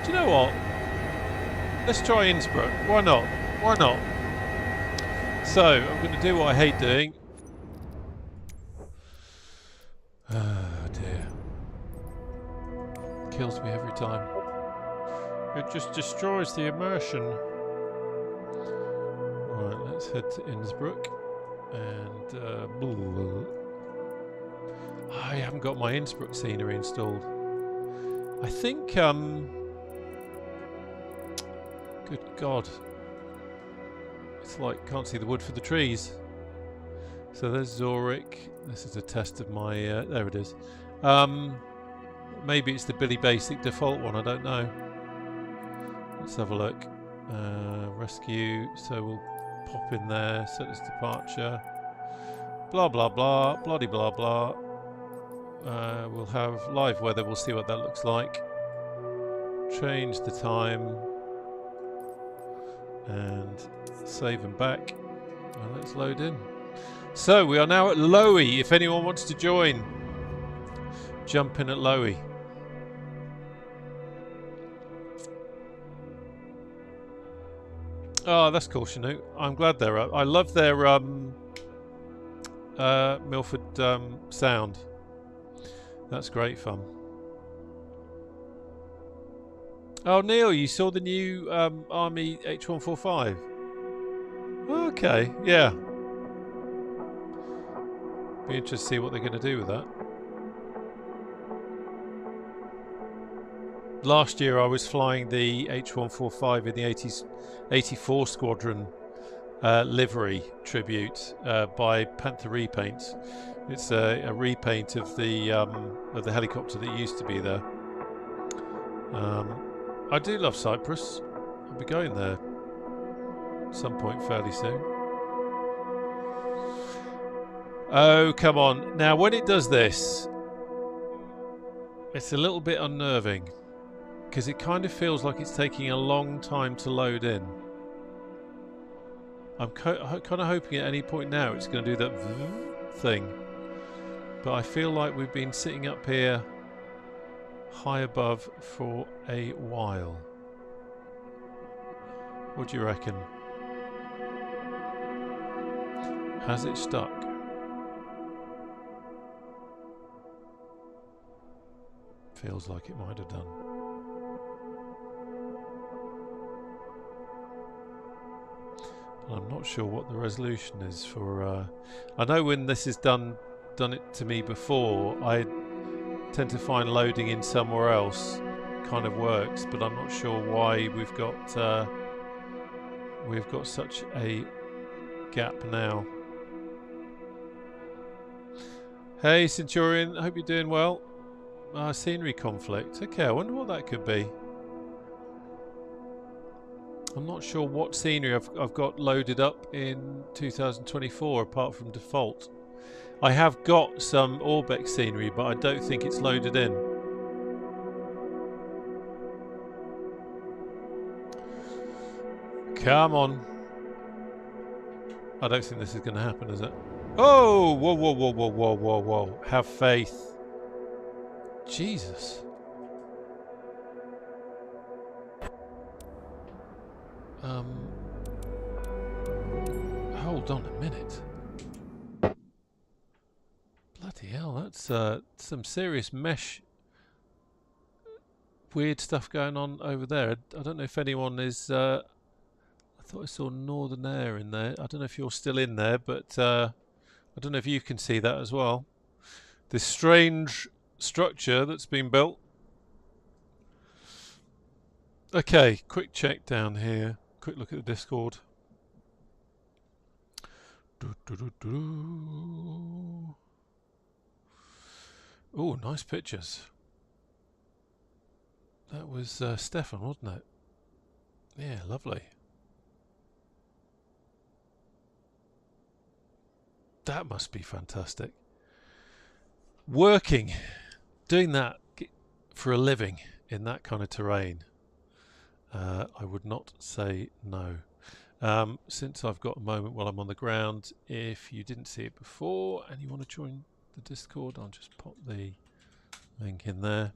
Do you know what? Let's try Innsbruck. Why not? Why not? So, I'm going to do what I hate doing. Oh dear. Kills me every time. It just destroys the immersion. Right, let's head to Innsbruck. And I haven't got my Innsbruck scenery installed. I think good God. It's like can't see the wood for the trees. So there's Zurich. This is a test of my there it is. Maybe it's the Billy Basic default one, I don't know. Let's have a look. Rescue, so we'll pop in there, set as departure. Blah blah blah, bloody blah blah. We'll have live weather, we'll see what that looks like. Change the time. And save and back. And let's load in. So we are now at Lowy. If anyone wants to join, jump in at Lowy. Oh, that's cool, Chinook. I'm glad they're up. I love their Milford sound. That's great fun. Oh, Neil, you saw the new Army H145? Okay, yeah. Be interested to see what they're going to do with that. Last year I was flying the H145 in the 84 Squadron livery tribute by Panther Repaints. It's a repaint of the helicopter that used to be there. I do love Cyprus. I'll be going there at some point fairly soon. Oh, come on. Now, when it does this, it's a little bit unnerving because it kind of feels like it's taking a long time to load in. I'm kind of hoping at any point now it's going to do that thing. But I feel like we've been sitting up here high above for a while. What do you reckon? Has it stuck? Feels like it might have done. I'm not sure what the resolution is for. I know when this has done it to me before, I tend to find loading in somewhere else kind of works, but I'm not sure why we've got such a gap now. Hey Centurion, I hope you're doing well. Scenery conflict. Okay, I wonder what that could be. I'm not sure what scenery I've got loaded up in 2024 apart from default. I have got some Orbex scenery, but I don't think it's loaded in. Come on. I don't think this is going to happen, is it? Oh! Whoa, whoa, whoa, whoa, whoa, whoa, whoa. Have faith. Jesus. Hold on a minute. Bloody hell, that's some serious mesh weird stuff going on over there. I don't know if anyone is I thought I saw Northern Air in there. I don't know if you're still in there, but I don't know if you can see that as well. This strange structure that's been built. Okay, quick check down here. Quick look at the Discord. Oh, nice pictures. That was Stefan, wasn't it? Yeah, lovely. That must be fantastic. Working, doing that for a living in that kind of terrain, I would not say no. Since I've got a moment while I'm on the ground, if you didn't see it before and you want to join the Discord, I'll just pop the link in there.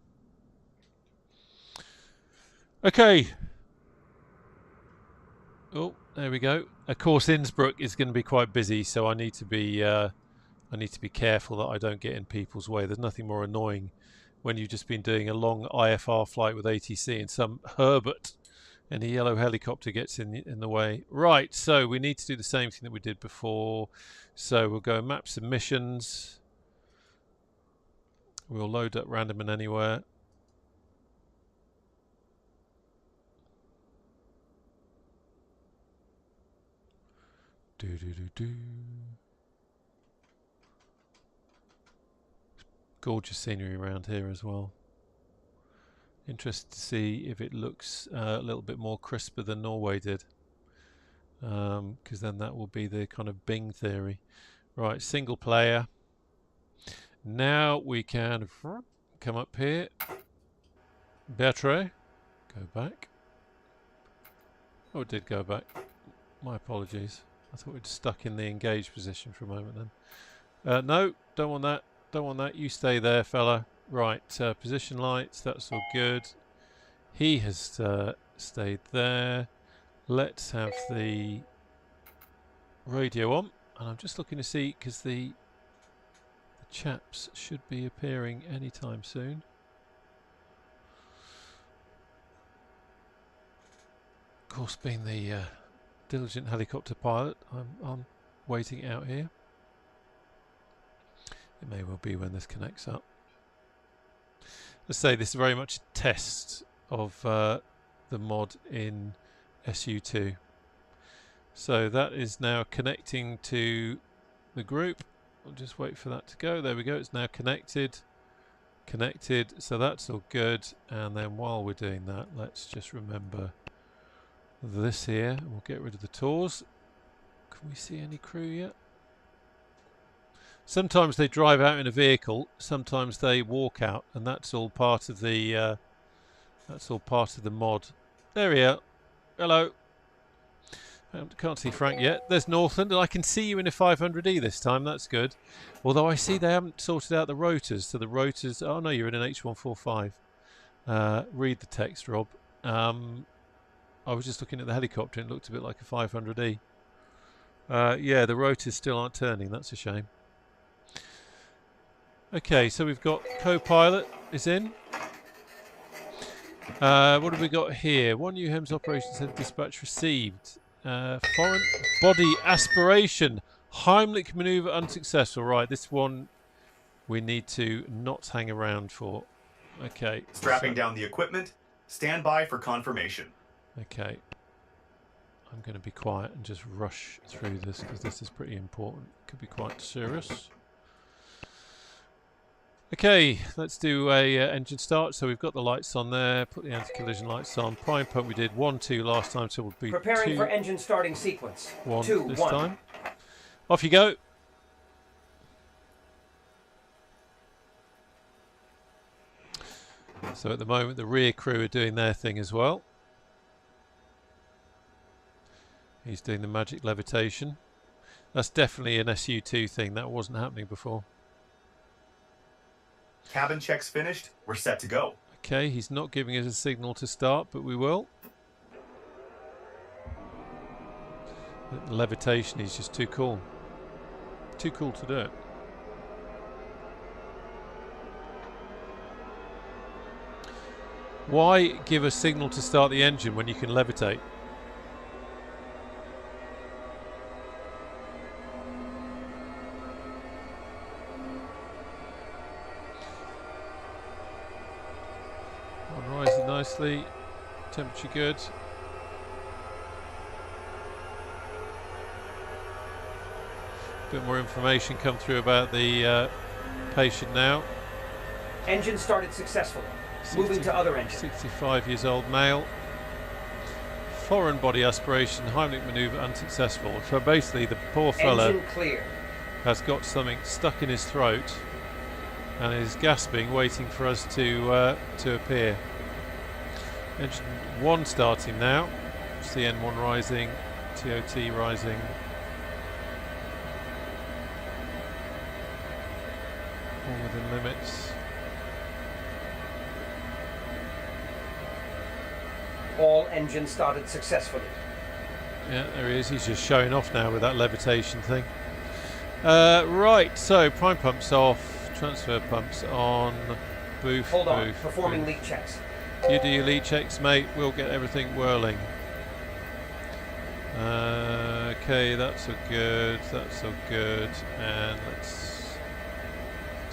Okay. Oh, there we go. Of course, Innsbruck is going to be quite busy, so I need to be careful that I don't get in people's way. There's nothing more annoying when you've just been doing a long IFR flight with ATC and some Herbert and a yellow helicopter gets in the way. Right, so we need to do the same thing that we did before. So we'll go map submissions. We'll load up random and anywhere. Gorgeous scenery around here as well. Interested to see if it looks a little bit more crisper than Norway did, because then that will be the kind of Bing theory. Right, single player. Now we can come up here. Bertre, go back. Oh, it did go back. My apologies. I thought we'd stuck in the engaged position for a moment then. No, don't want that. Don't want that. You stay there, fella. Right, position lights, that's all good. He has stayed there. Let's have the radio on. And I'm just looking to see, because the chaps should be appearing anytime soon. Of course, being the diligent helicopter pilot, I'm waiting out here. It may well be when this connects up. Let's say this is very much a test of the mod in SU2. So that is now connecting to the group. I'll just wait for that to go. There we go. It's now connected. So that's all good. And then while we're doing that, let's just remember this here. We'll get rid of the tours. Can we see any crew yet? Sometimes they drive out in a vehicle. Sometimes they walk out, and that's all part of the mod. There we are. Hello. Can't see Frank yet. There's Northland, and I can see you in a 500E this time. That's good. Although I see they haven't sorted out the rotors. So the rotors... Oh, no, you're in an H145. Read the text, Rob. I was just looking at the helicopter, and it looked a bit like a 500E. Yeah, the rotors still aren't turning. That's a shame. Okay, so we've got co-pilot is in. What have we got here? One new HEMS operation center dispatch received. Foreign body aspiration. Heimlich maneuver unsuccessful. Right, this one we need to not hang around for. Okay. Strapping down the equipment. Stand by for confirmation. Okay. I'm going to be quiet and just rush through this because this is pretty important. Could be quite serious. Okay, let's do a engine start. So we've got the lights on there. Put the anti-collision lights on. Prime pump we did 1, 2 last time, so we'll be Preparing 2, for engine starting sequence. 1 2, this 1. time. Off you go. So at the moment the rear crew are doing their thing as well. He's doing the magic levitation. That's definitely an SU2 thing. That wasn't happening before. Cabin checks finished. We're set to go. Okay, he's not giving us a signal to start, but we will. The levitation is just too cool. Too cool to do it. Why give a signal to start the engine when you can levitate? Rising nicely, temperature good. Bit more information come through about the patient now. Engine started successfully. Moving to other engine. 65 years old male. Foreign body aspiration, Heimlich maneuver unsuccessful. So basically the poor fella Engine clear. has got something stuck in his throat and is gasping, waiting for us to appear. Engine 1 starting now. CN1 rising, TOT rising. All within limits. All engines started successfully. Yeah, there he is. He's just showing off now with that levitation thing. Right, so prime pumps off, transfer pumps on, boof, Hold on, boof, performing boof. leak checks. You do your lead checks, mate. We'll get everything whirling. Okay, that's all good. That's all good. And let's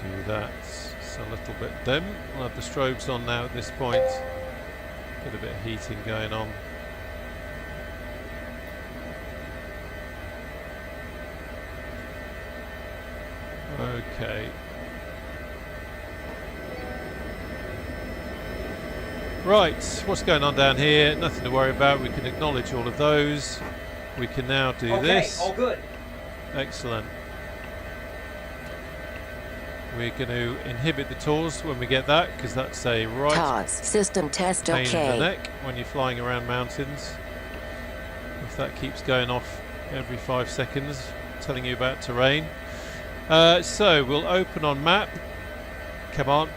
do that. It's a little bit dim. We'll have the strobes on now at this point. Get a bit of heating going on. Okay. Right, what's going on down here? Nothing to worry about. We can acknowledge all of those. We can now do this. All good. Excellent. We're going to inhibit the tours when we get that, because that's a right TOS system test pain in the okay. neck when you're flying around mountains. If that keeps going off every 5 seconds, telling you about terrain. So we'll open on map. Come on.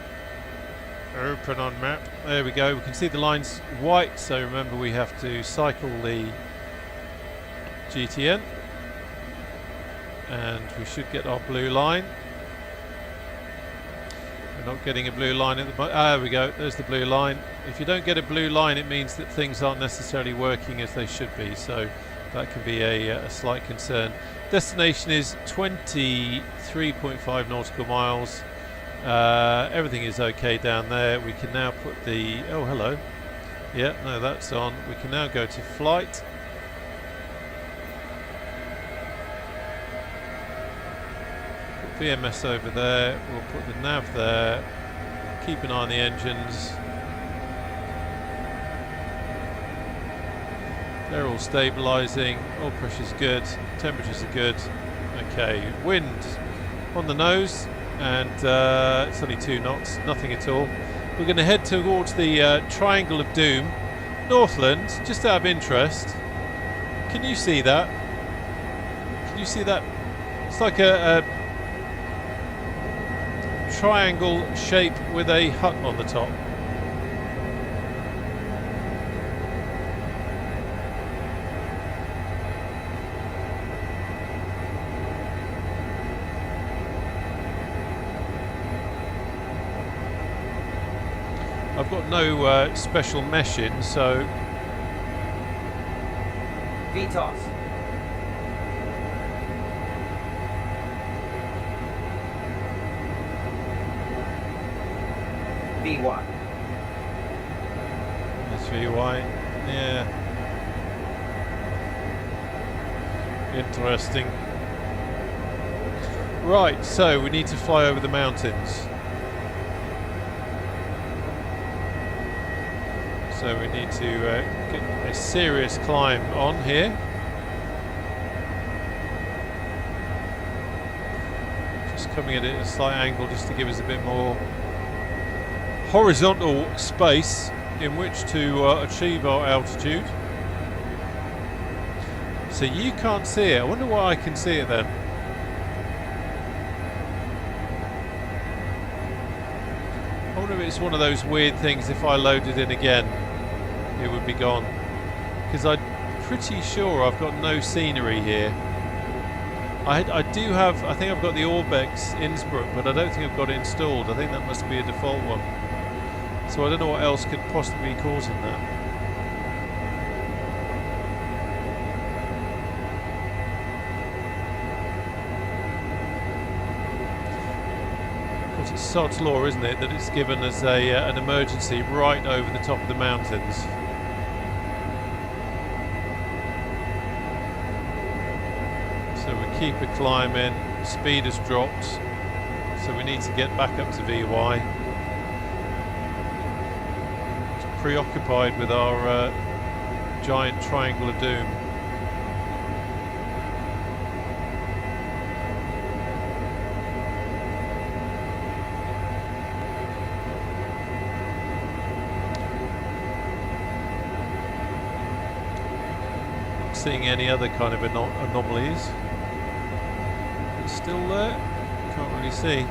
Open on map. There we go. We can see the lines white, so remember we have to cycle the GTN. And we should get our blue line. We're not getting a blue line at the moment. Ah, there we go. There's the blue line. If you don't get a blue line, it means that things aren't necessarily working as they should be. So that can be a slight concern. Destination is 23.5 nautical miles. Everything is okay down there. We can now put the... Oh, hello. Yeah, no, that's on. We can now go to flight. VMS over there. We'll put the nav there. Keep an eye on the engines. They're all stabilising. Oil pressure's good. Temperatures are good. Okay, wind on the nose, and it's only 2 knots. Nothing at all. We're going to head towards the Triangle of Doom, Northland. Just out of interest, can you see that? Can you see that? It's like a triangle shape with a hut on the top. I've got no special mesh in, so VTOS. VY. that's VY. Yeah. Interesting. Right, so we need to fly over the mountains. So we need to get a serious climb on here. Just coming at it at a slight angle just to give us a bit more horizontal space in which to achieve our altitude. So you can't see it. I wonder why I can see it then. I wonder if it's one of those weird things, if I loaded in again it would be gone, because I'm pretty sure I've got no scenery here. I do have, I think I've got the Orbex Innsbruck, but I don't think I've got it installed. I think that must be a default one, so I don't know what else could possibly be causing that. It's sod's law, isn't it, that it's given us an emergency right over the top of the mountains. So we keep it climbing, speed has dropped, so we need to get back up to VY. Just preoccupied with our giant triangle of doom. Seeing any other kind of anomalies. It's still there, can't really see.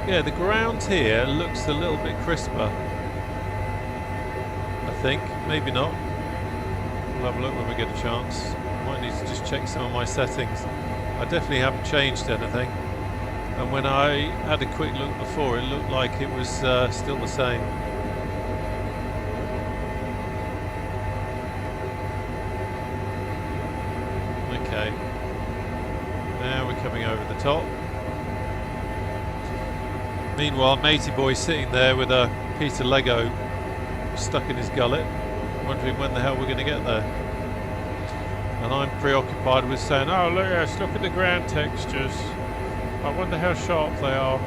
Yeah, the ground here looks a little bit crisper, I think. Maybe not. We'll have a look when we get a chance. Might need to just check some of my settings. I definitely haven't changed anything, and when I had a quick look before, it looked like it was still the same. Okay, now we're coming over the top. Meanwhile, matey boy's sitting there with a piece of Lego stuck in his gullet, wondering when the hell we're going to get there. And I'm preoccupied with saying, oh look, yes, look at the ground textures. I wonder how sharp they are.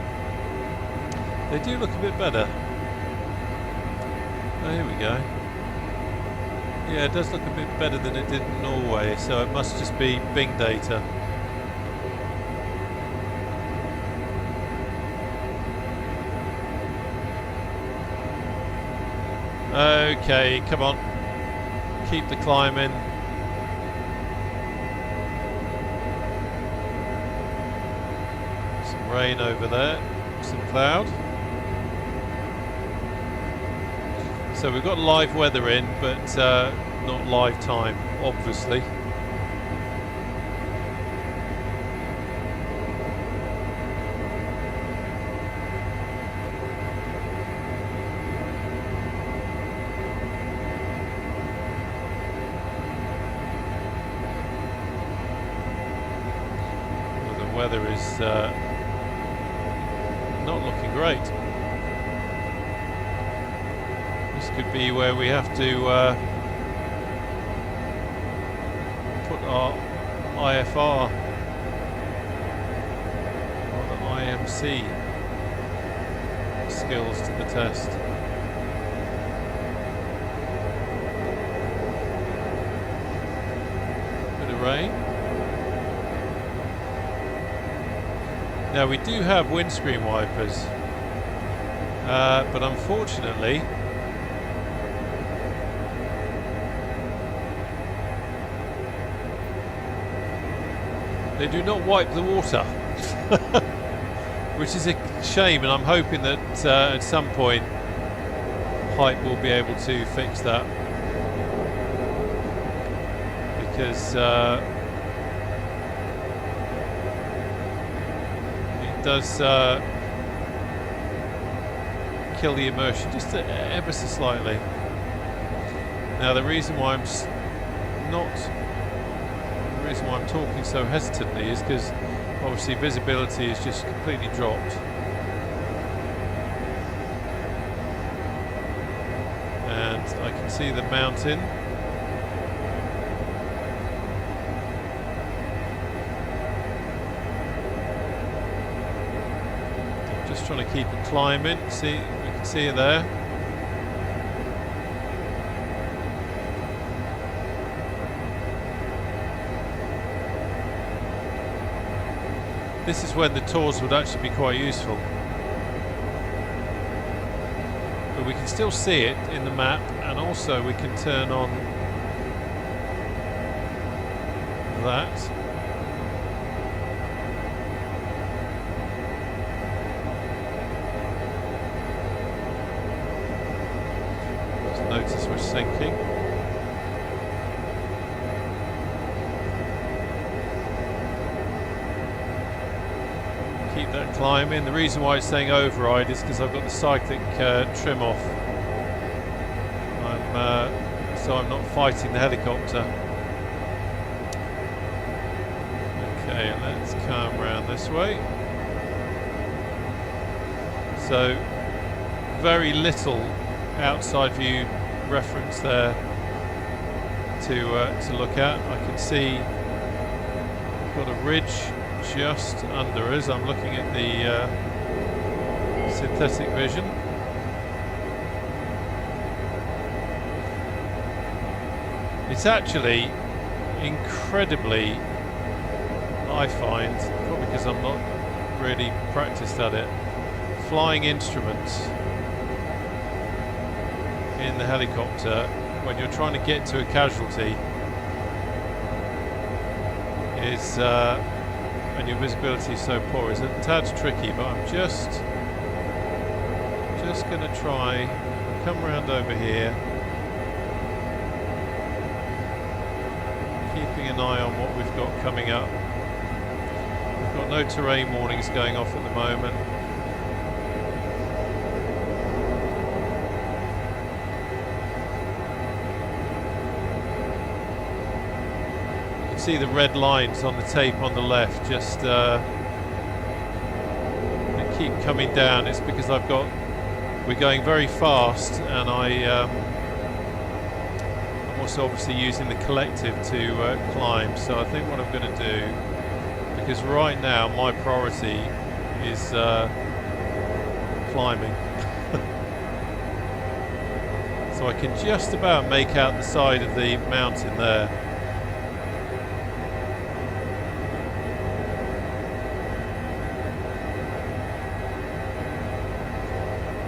They do look a bit better. Oh, here we go. Yeah, it does look a bit better than it did in Norway, so it must just be Bing data. Okay, come on. Keep the climbing. Some rain over there, some cloud. So we've got live weather in, but not live time, obviously. weather is not looking great. This could be where we have to put our IFR or the IMC skills to the test. Bit of rain. Now we do have windscreen wipers, but unfortunately they do not wipe the water, which is a shame, and I'm hoping that at some point Hype will be able to fix that, because it does kill the immersion just ever so slightly. Now the reason why I'm talking so hesitantly is because obviously visibility is just completely dropped, and I can see the mountain. I'm just trying to keep it climbing. See, we can see it there. This is when the tours would actually be quite useful. But we can still see it in the map, and also we can turn on that. Just notice we're sinking. Keep that climbing. The reason why it's saying override is because I've got the cyclic trim off. So I'm not fighting the helicopter. Okay, let's come around this way. So very little outside view reference there to look at. I can see we've got a ridge just under us. I'm looking at the synthetic vision. It's actually incredibly, I find, probably because I'm not really practiced at it, flying instruments in the helicopter when you're trying to get to a casualty is and your visibility is so poor, is a tad tricky, but I'm just going to try come around over here, keeping an eye on what we've got coming up. We've got no terrain warnings going off at the moment. See the red lines on the tape on the left, just they keep coming down. It's because we're going very fast, and I'm also obviously using the collective to climb. So I think what I'm going to do, because right now my priority is climbing, so I can just about make out the side of the mountain there.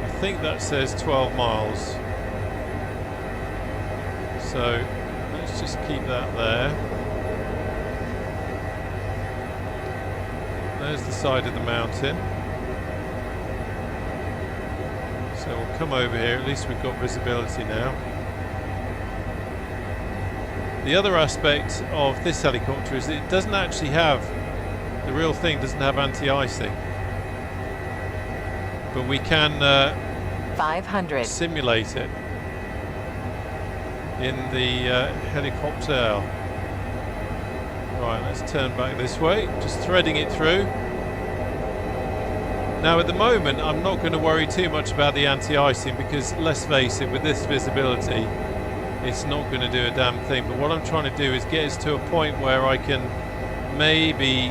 I think that says 12 miles, so let's just keep that there. There's the side of the mountain, so we'll come over here. At least we've got visibility now. The other aspect of this helicopter is that it doesn't actually have, the real thing doesn't have anti-icing, but we can 500. simulate it in the helicopter. Right, let's turn back this way, just threading it through. Now at the moment I'm not going to worry too much about the anti-icing because, let's face it, with this visibility it's not going to do a damn thing. But what I'm trying to do is get us to a point where I can maybe,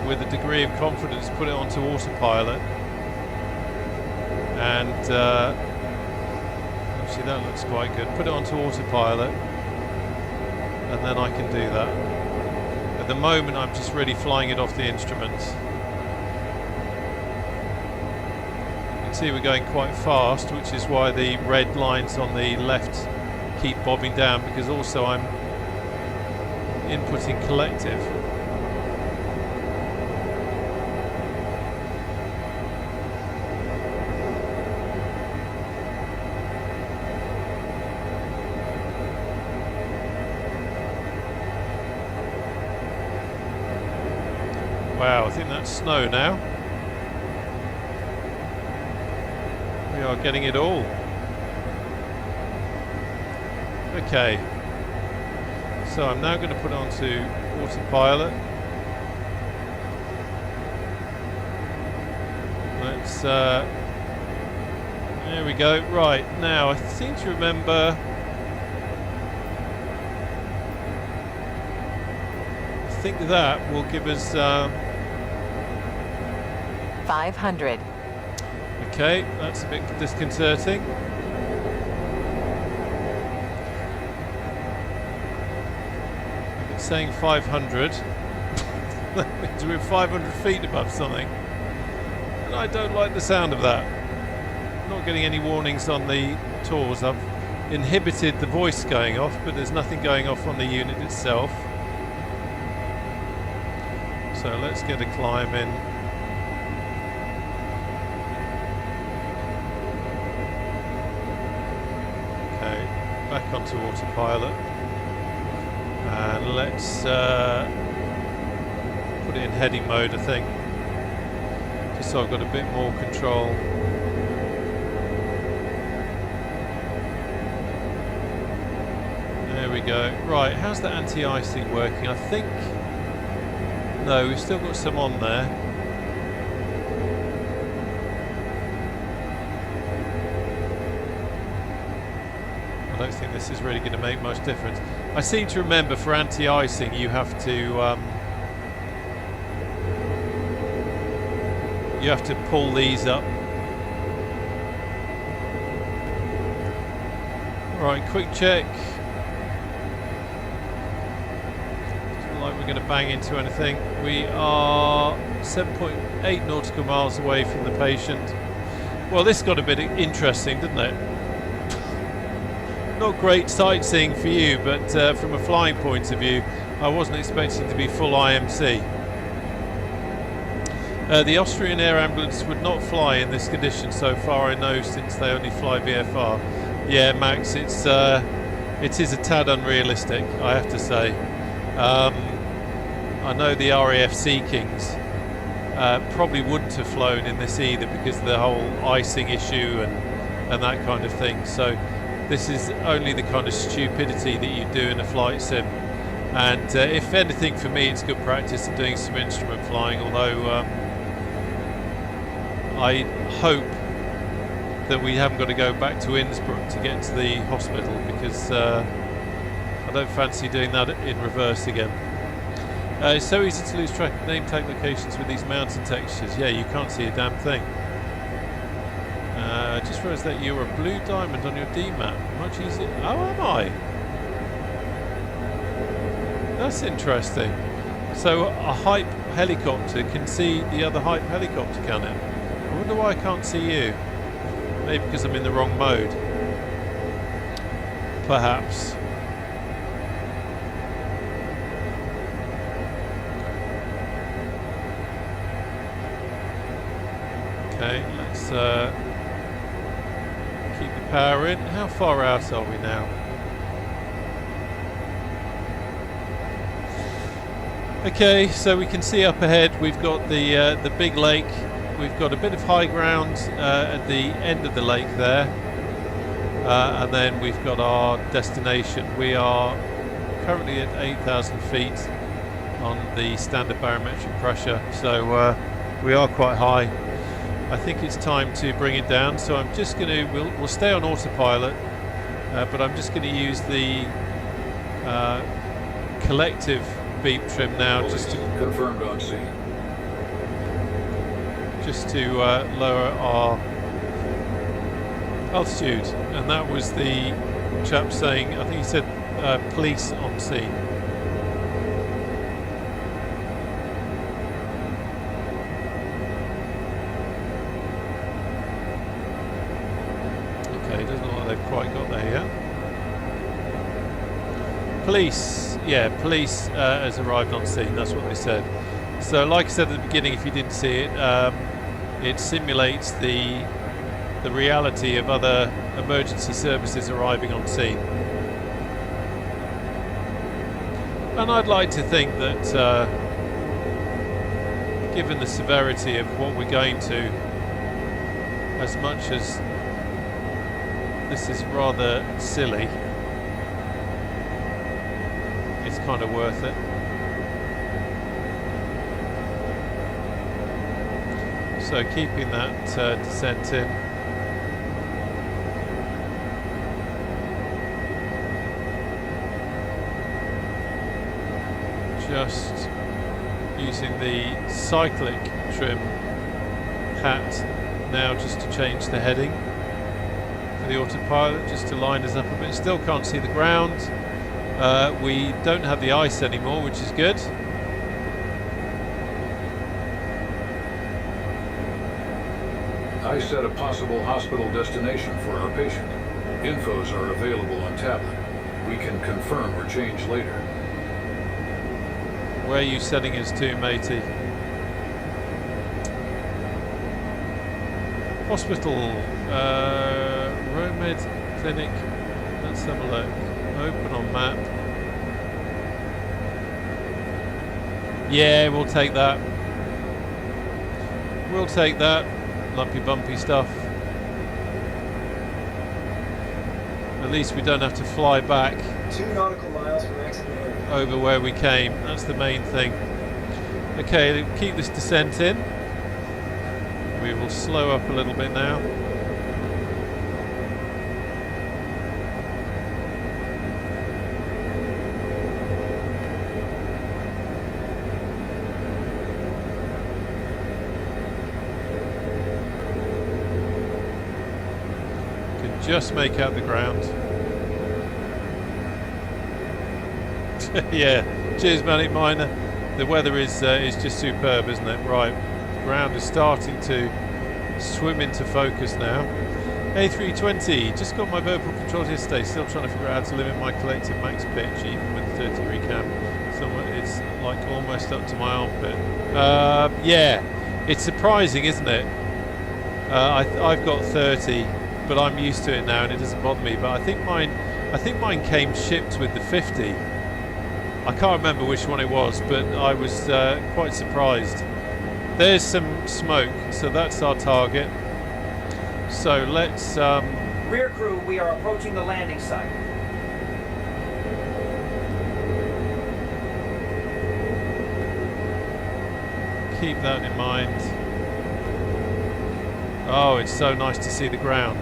with a degree of confidence, put it onto autopilot. And actually that looks quite good. Put it onto autopilot and then I can do that. At the moment I'm just really flying it off the instruments. You can see we're going quite fast, which is why the red lines on the left keep bobbing down, because also I'm inputting collective. Wow, I think that's snow now. We are getting it all. Okay, so I'm now going to put it onto autopilot. Let's, there we go. Right, now I seem to remember, I think that will give us 500. okay, that's a bit disconcerting. Saying 500 that means we're 500 feet above something, and I don't like the sound of that. I'm not getting any warnings on the tours. I've inhibited the voice going off, but there's nothing going off on the unit itself. So let's get a climb in. Okay, back onto autopilot. And let's put it in heading mode, I think, just so I've got a bit more control. There we go. Right, how's the anti-icing working? I think, no, we've still got some on there. I don't think this is really going to make much difference. I seem to remember for anti-icing you have to pull these up. Right, quick check. Doesn't look like we're going to bang into anything. We are 7.8 nautical miles away from the patient. Well, this got a bit interesting, didn't it? Not great sightseeing for you, but from a flying point of view, I wasn't expecting to be full IMC. The Austrian air ambulance would not fly in this condition so far, I know, since they only fly VFR. Yeah, Max, it is a tad unrealistic, I have to say. I know the RAF Sea Kings probably wouldn't have flown in this either because of the whole icing issue and that kind of thing. So this is only the kind of stupidity that you do in a flight sim, and if anything, for me it's good practice in doing some instrument flying, although I hope that we haven't got to go back to Innsbruck to get to the hospital, because I don't fancy doing that in reverse again. It's so easy to lose track of name tag locations with these mountain textures. Yeah, you can't see a damn thing. I just realised that you're a blue diamond on your D-map. Much easier. Oh, am I? That's interesting. So a hype helicopter can see the other hype helicopter, can it? I wonder why I can't see you. Maybe because I'm in the wrong mode. Perhaps. Okay, let's keep the power in. How far out are we now? Okay, so we can see up ahead we've got the big lake. We've got a bit of high ground at the end of the lake there, and then we've got our destination. We are currently at 8,000 feet, on the standard barometric pressure, so we are quite high. I think it's time to bring it down, so I'm just going to, we'll stay on autopilot, but I'm just going to use the collective beep trim now, just to Confirmed on scene. lower our altitude. And that was the chap saying, I think he said police on scene. Okay, doesn't look like they've quite got there yet. Police, yeah, police has arrived on scene, that's what they said. So like I said at the beginning, if you didn't see it, it simulates the reality of other emergency services arriving on scene. And I'd like to think that given the severity of what we're going to, as much as this is rather silly, it's kind of worth it. So keeping that descent in. Just using the cyclic trim hat now just to change the heading for the autopilot, just to line us up a bit. Still can't see the ground. We don't have the ice anymore, which is good. I set a possible hospital destination for our patient. Infos are available on tablet. We can confirm or change later. Where are you setting us to, matey? Hospital, Romed Clinic. Let's have a look. Open on map. Yeah, we'll take that. We'll take that. Lumpy bumpy stuff. At least we don't have to fly back 2 nautical miles from accident area. over where we came. That's the main thing. Okay, keep this descent in. We will slow up a little bit now. Can just make out the ground. Yeah, cheers Manic Miner. The weather is just superb, isn't it? Right, the ground is starting to swim into focus now. A320, just got my vertical controls yesterday, still trying to figure out how to limit my collective max pitch even with the 30 degree cam. So it's like almost up to my armpit. Yeah, it's surprising, isn't it? I've got 30, but I'm used to it now and it doesn't bother me. But I think mine came shipped with the 50. I can't remember which one it was, but I was quite surprised. There's some smoke, so that's our target. So let's... Rear crew, we are approaching the landing site. keep that in mind. Oh, it's so nice to see the ground.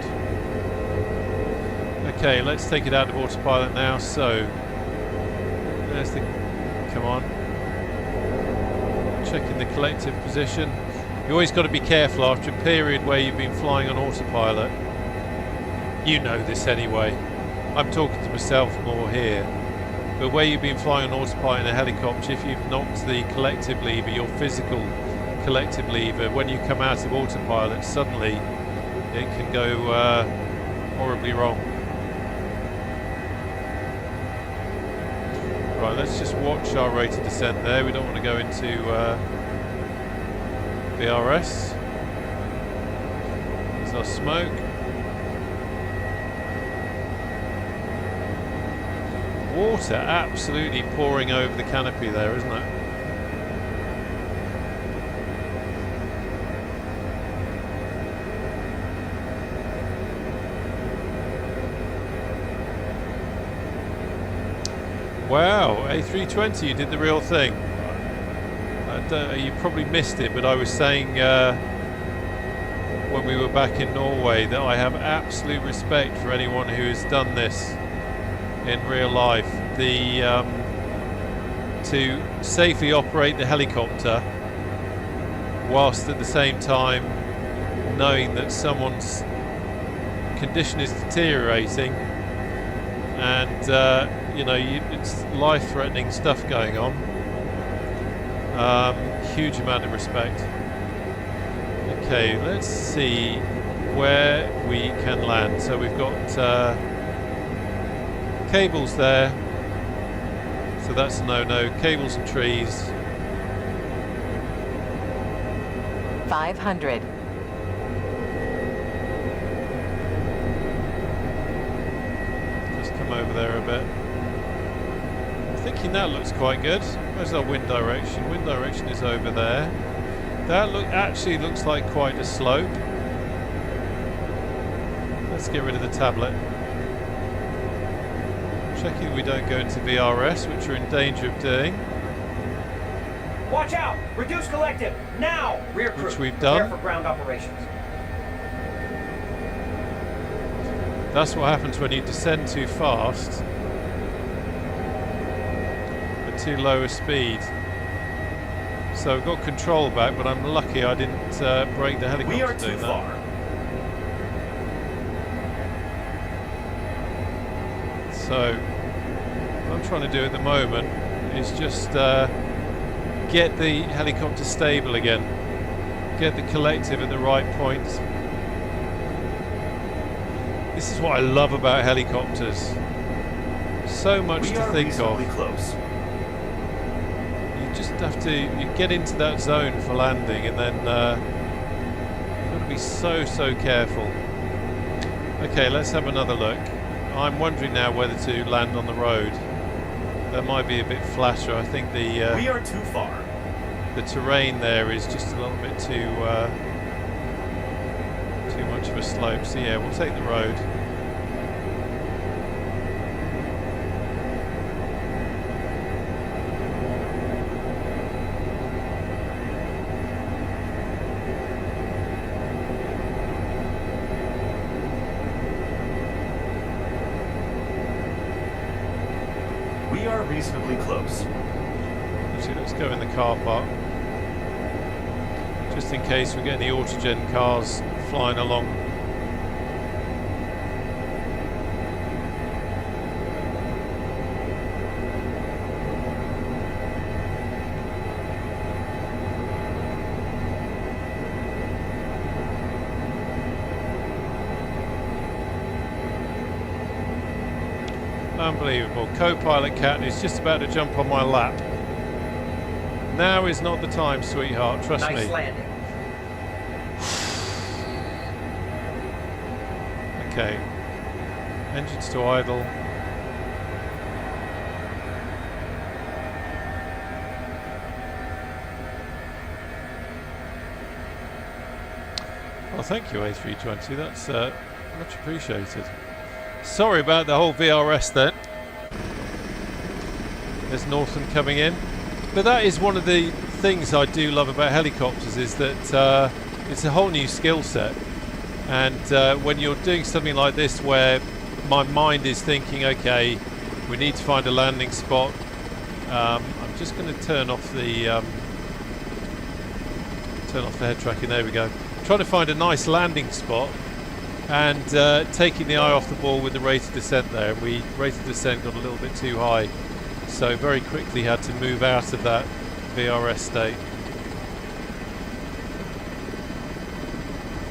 Okay, let's take it out of autopilot now. So, there's the... Come on. Checking the collective position. You always got to be careful after a period where you've been flying on autopilot. You know this anyway. I'm talking to myself more here. But where you've been flying on autopilot in a helicopter, if you've knocked the collective lever, your physical collective lever, when you come out of autopilot, suddenly it can go horribly wrong. Right, let's just watch our rate of descent there. We don't want to go into VRS. There's our smoke. Water absolutely pouring over the canopy there, isn't it? Wow, A320, you did the real thing. You probably missed it, but I was saying when we were back in Norway that I have absolute respect for anyone who has done this in real life. To safely operate the helicopter whilst at the same time knowing that someone's condition is deteriorating and it's life-threatening stuff going on. Huge amount of respect. Okay, let's see where we can land. So we've got cables there, so that's a no-no. Cables and trees. 500. Just come over there a bit. I'm thinking that looks quite good. Where's our wind direction? Wind direction is over there. That actually looks like quite a slope. Let's get rid of the tablet. Checking we don't go into VRS, which we're in danger of doing. Watch out! Reduce collective now. Rear crew. Which we've prepare done. for ground operations. That's what happens when you descend too fast at too low a speed. So I've got control back, but I'm lucky I didn't break the helicopter. We are too doing that. far. So what I'm trying to do at the moment is just get the helicopter stable again, get the collective at the right point. This is what I love about helicopters. So much We to are think reasonably of. close. You just have to get into that zone for landing, and then you've got to be so careful. Okay, let's have another look. I'm wondering now whether to land on the road. That might be a bit flatter. I think We are too far. the terrain there is just a little bit too much of a slope. So yeah, we'll take the road. We are reasonably close. Actually, let's go in the car park. Just in case we get any autogen cars flying along. Unbelievable. Co-pilot Cat is just about to jump on my lap. Now is not the time, sweetheart. Trust Nice me. landing. Okay. Engines to idle. Well, thank you, A320. That's much appreciated. Sorry about the whole VRS then. There's Northern coming in. But that is one of the things I do love about helicopters, is that it's a whole new skill set. And when you're doing something like this where my mind is thinking, okay, we need to find a landing spot. I'm just going to turn off the head tracking. There we go. Trying to find a nice landing spot and taking the eye off the ball with the rate of descent there. Rate of descent got a little bit too high, so very quickly had to move out of that VRS state.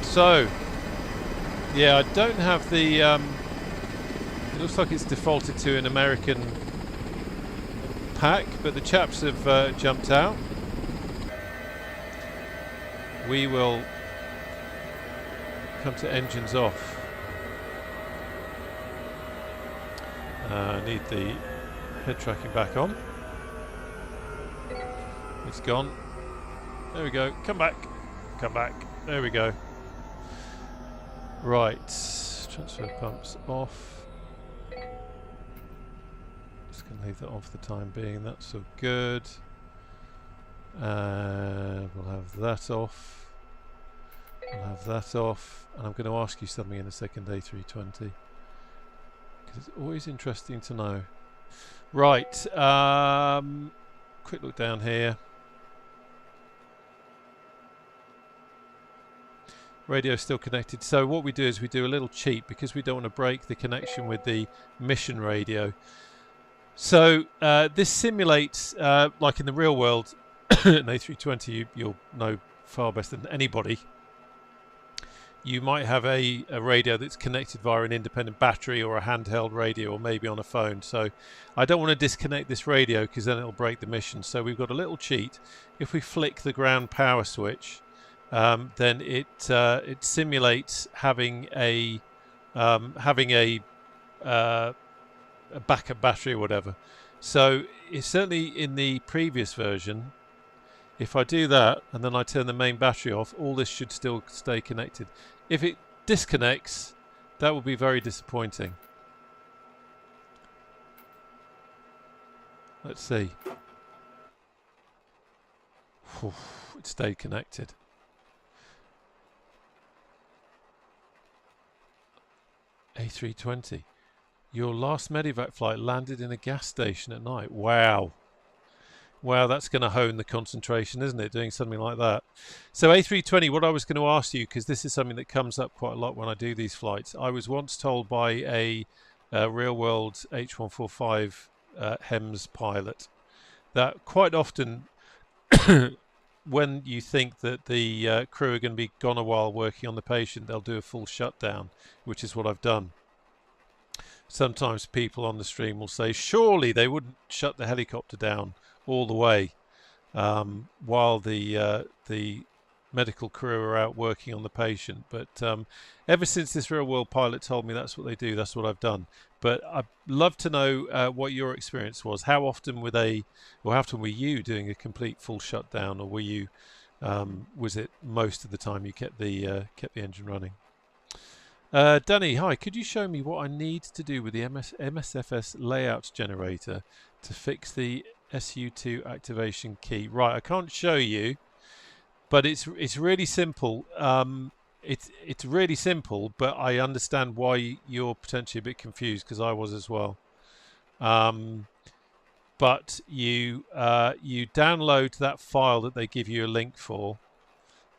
So yeah, I don't have the it looks like it's defaulted to an American pack, but the chaps have jumped out. We will come to engines off. Need the head tracking back on. It's gone. There we go. Come back. Come back. There we go. Right. Transfer pumps off. Just going to leave that on for the time being. That's all good. We'll have that off. We'll have that off. And I'm going to ask you something in a second, A320. Because it's always interesting to know. Right. Quick look down here. Radio still connected. So what we do is we do a little cheat because we don't want to break the connection with the mission radio. So this simulates, like in the real world, an A320, you'll know far better than anybody. You might have a radio that's connected via an independent battery or a handheld radio or maybe on a phone. So I don't want to disconnect this radio because then it'll break the mission. So we've got a little cheat. If we flick the ground power switch, then it simulates having a backup battery or whatever. So it's certainly in the previous version. If I do that and then I turn the main battery off, all this should still stay connected. If it disconnects, that will be very disappointing. Let's see. It stayed connected. A320. Your last medevac flight landed in a gas station at night. Wow. Wow, that's going to hone the concentration, isn't it, doing something like that? So A320, what I was going to ask you, because this is something that comes up quite a lot when I do these flights. I was once told by a real-world H145 HEMS pilot that quite often when you think that the crew are going to be gone a while working on the patient, they'll do a full shutdown, which is what I've done. Sometimes people on the stream will say, surely they wouldn't shut the helicopter down all the way while the medical crew are out working on the patient. But ever since this real world pilot told me that's what they do, that's what I've done. But I'd love to know what your experience was. How often were they, or how often were you doing a complete full shutdown, or were you was it most of the time you kept the engine running? Danny, hi, could you show me what I need to do with the MSFS layout generator to fix the SU2 activation key? Right, I can't show you, but it's really simple. It's really simple, but I understand why you're potentially a bit confused, because I was as well. But you download that file that they give you a link for,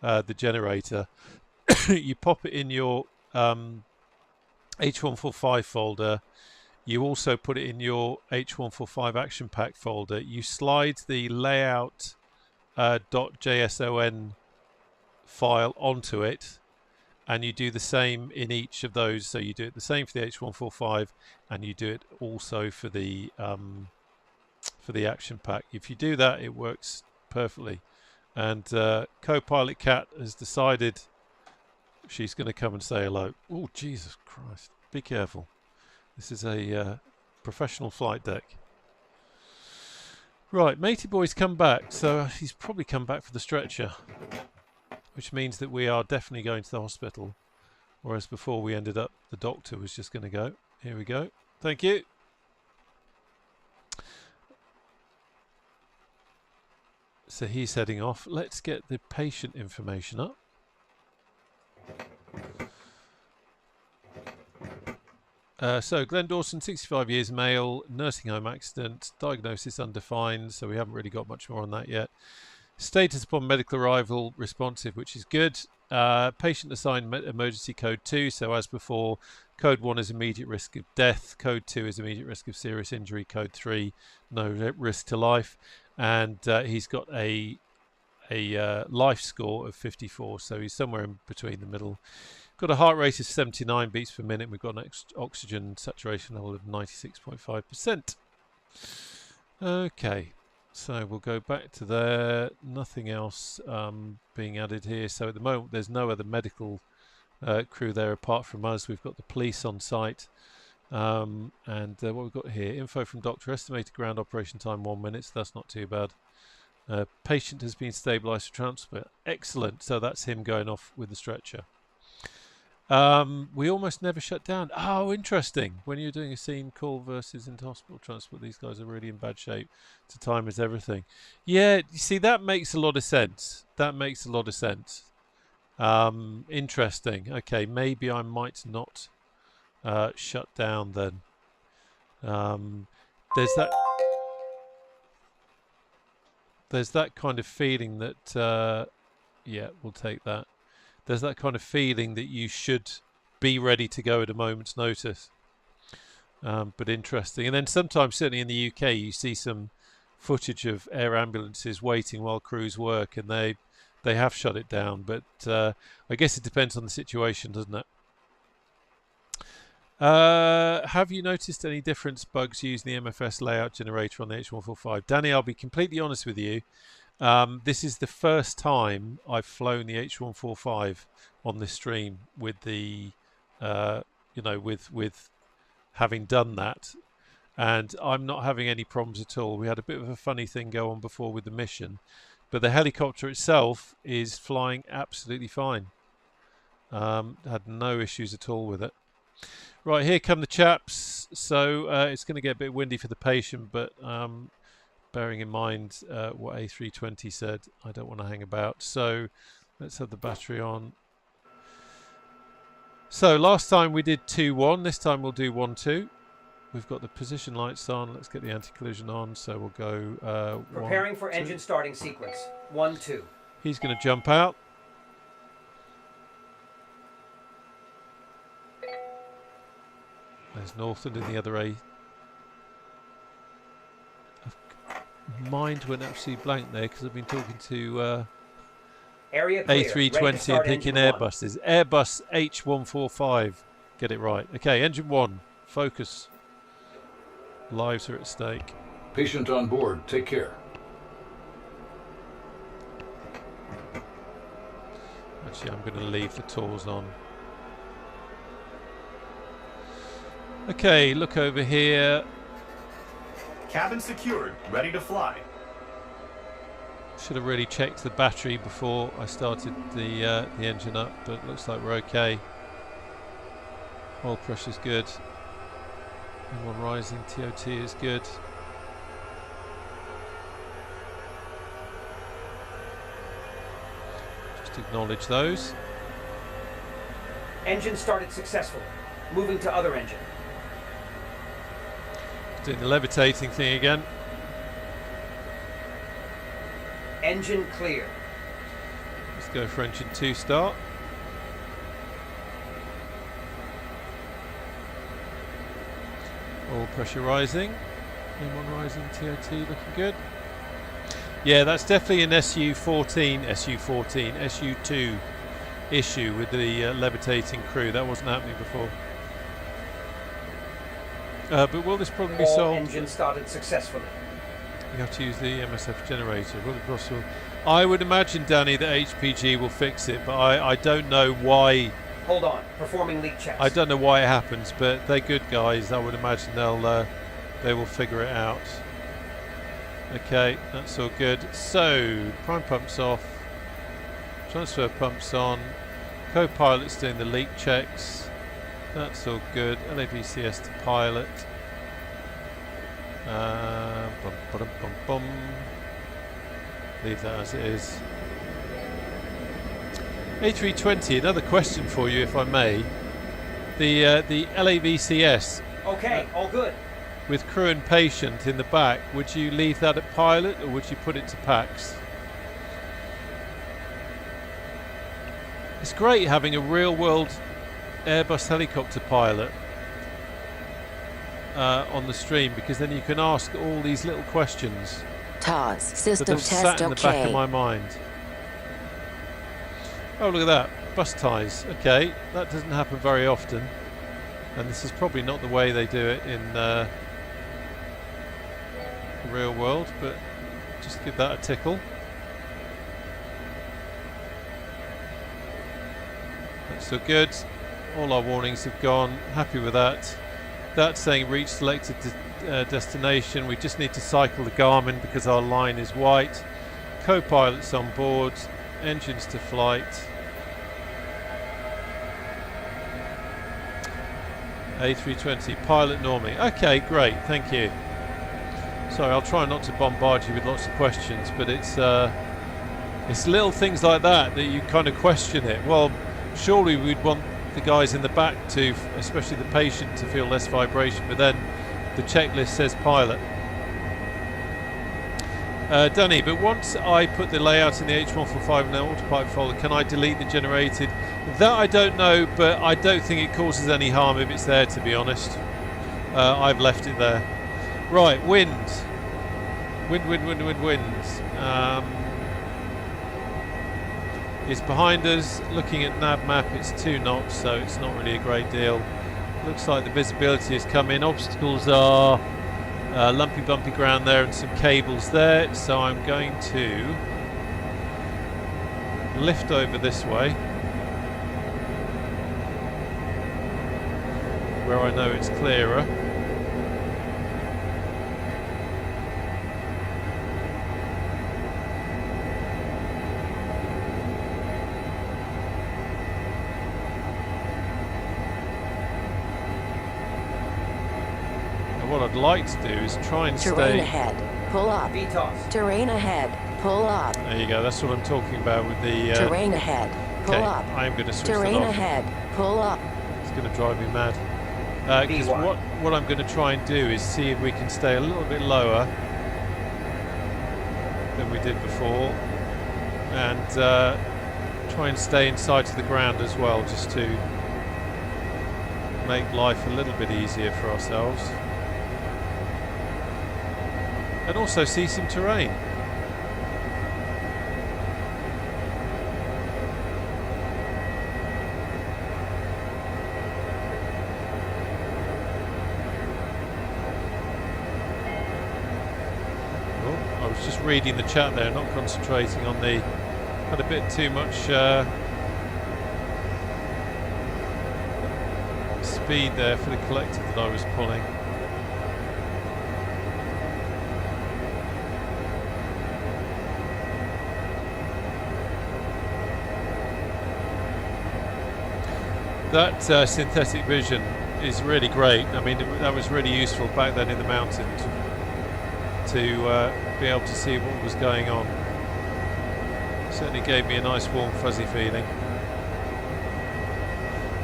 the generator. You pop it in your H145 folder. You also put it in your H145 action pack folder. You slide the layout .json file onto it, and you do the same in each of those. So you do it the same for the H145, and you do it also for the action pack. If you do that, it works perfectly. And co-pilot Kat has decided she's going to come and say hello. Oh, Jesus Christ. Be careful. This is a professional flight deck. Right, matey boy's come back. So he's probably come back for the stretcher, which means that we are definitely going to the hospital. Whereas before we ended up, the doctor was just going to go. Here we go. Thank you. So he's heading off. Let's get the patient information up. So Glenn Dawson, 65 years, male, nursing home accident, diagnosis undefined, so we haven't really got much more on that yet. Status upon medical arrival, responsive, which is good. Patient assigned emergency code 2, so as before, code 1 is immediate risk of death, code 2 is immediate risk of serious injury, code 3 no risk to life, and he's got a life score of 54, so he's somewhere in between the middle. Got a heart rate of 79 beats per minute. We've got an oxygen saturation level of 96.5%. Okay, so we'll go back to there. Nothing else being added here. So at the moment, there's no other medical crew there apart from us. We've got the police on site. And what we've got here, info from doctor, estimated ground operation time 1 minute, so that's not too bad. Patient has been stabilised for transport. Excellent, so that's him going off with the stretcher. We almost never shut down. Oh, interesting. When you're doing a scene call versus into hospital transport, these guys are really in bad shape. To time is everything. Yeah, you see, that makes a lot of sense. That makes a lot of sense. Interesting. Okay, maybe I might not shut down then. There's that kind of feeling that yeah, we'll take that. There's that kind of feeling that you should be ready to go at a moment's notice. But interesting. And then sometimes, certainly in the UK, you see some footage of air ambulances waiting while crews work, and they have shut it down. But I guess it depends on the situation, doesn't it? Have you noticed any difference bugs using the MFS layout generator on the H145? Danny, I'll be completely honest with you. This is the first time I've flown the H145 on this stream with the, you know, with having done that, and I'm not having any problems at all. We had a bit of a funny thing go on before with the mission, but the helicopter itself is flying absolutely fine. Had no issues at all with it. Right, here come the chaps. So it's going to get a bit windy for the patient, but bearing in mind what A320 said, I don't want to hang about. So let's have the battery on. So last time we did 2-1. This time we'll do 1-2. We've got the position lights on. Let's get the anti-collision on. So we'll go Preparing 1, for 2. engine starting sequence. 1-2. He's going to jump out. There's Northland in the other A. Mind went absolutely blank there because I've been talking to Area clear. A320 and thinking Airbuses. Airbus H145. Get it right. Okay, engine 1. Focus. Lives are at stake. Patient on board. Take care. Actually, I'm going to leave the tours on. Okay, look over here. Cabin secured, ready to fly. Should have really checked the battery before I started the engine up, but looks like we're okay. Oil pressure's good. M1 rising, TOT is good. Just acknowledge those. Engine started successfully. Moving to other engine. Doing the levitating thing again. Engine clear. Let's go for engine 2 start. Oil pressure rising. M1 rising, TOT looking good. Yeah, that's definitely an SU2 issue with the levitating crew. That wasn't happening before. But will this problem be All solved? engine started successfully. You have to use the MSF generator. Will it be possible? I would imagine, Danny, that HPG will fix it, but I don't know why. Hold on. Performing leak checks. I don't know why it happens, but they're good guys. I would imagine they will figure it out. Okay, that's all good. So prime pumps off, transfer pumps on, co-pilot's doing the leak checks. That's all good. LAVCS to pilot. Bum, bum, bum, bum. Leave that as it is. A320, another question for you, if I may. The LAVCS. Okay, all good. With crew and patient in the back, would you leave that at pilot or would you put it to PAX? It's great having a real-world Airbus helicopter pilot on the stream, because then you can ask all these little questions TOS, that system have sat test in the back of okay. my mind. Oh, look at that. Bus ties. Okay, that doesn't happen very often. And this is probably not the way they do it in the real world, but just give that a tickle. That's so good. All our warnings have gone. Happy with that. That's saying reach selected destination. We just need to cycle the Garmin because our line is white. Co-pilots on board. Engines to flight. A320, pilot Normie. Okay, great, thank you. Sorry, I'll try not to bombard you with lots of questions, but it's little things like that that you kind of question it. Well, surely we'd want the guys in the back to, especially the patient, to feel less vibration, but then the checklist says pilot. Danny, but once I put the layout in the H145 in the autopilot folder, can I delete the generated? That I don't know, but I don't think it causes any harm if it's there, to be honest. I've left it there. Right, wind. Wind. It's behind us. Looking at nav map, it's 2 knots, so it's not really a great deal. Looks like the visibility has come in. Obstacles are lumpy bumpy ground there and some cables there, so I'm going to lift over this way where I know it's clearer. And what I'd like to do is try and Terrain stay... ahead. Pull up. VTOS. Terrain ahead. Pull up. There you go, that's what I'm talking about with the... Terrain ahead. Pull okay, up. I'm going to switch Terrain that off. ahead. Pull up. It's going to drive me mad. Because what I'm going to try and do is see if we can stay a little bit lower than we did before, and try and stay in sight of the ground as well, just to make life a little bit easier for ourselves, and also see some terrain. Just reading the chat there, not concentrating on the... had a bit too much speed there for the collector that I was pulling. That synthetic vision is really great. I mean, that was really useful back then in the mountain to be able to see what was going on. Certainly gave me a nice warm fuzzy feeling.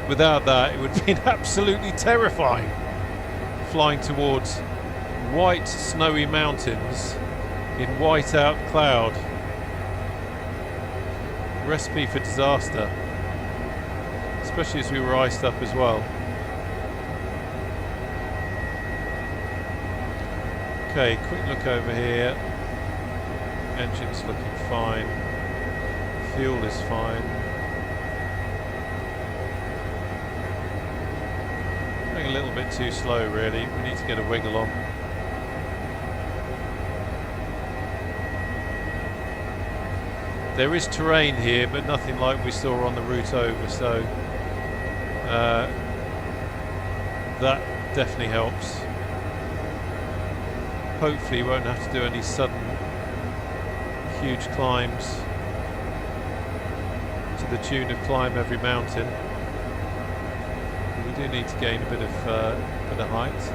Without that, it would have been absolutely terrifying flying towards white snowy mountains in white out cloud. Recipe for disaster, especially as we were iced up as well. Okay, quick look over here. Engine's looking fine. Fuel is fine. Going a little bit too slow really. We need to get a wiggle on. There is terrain here, but nothing like we saw on the route over, so that definitely helps. Hopefully you won't have to do any sudden huge climbs to the tune of climb every mountain. But we do need to gain a bit of height.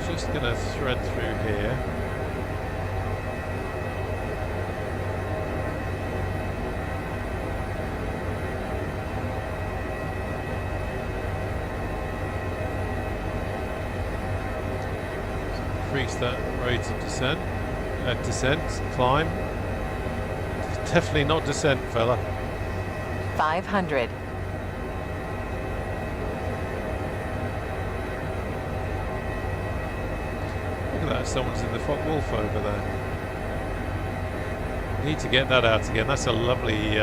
Just going to thread through here. Increase that rate of descent, climb. Definitely not descent, fella. 500. Look at that, someone's in the wolf over there. Need to get that out again. That's a lovely,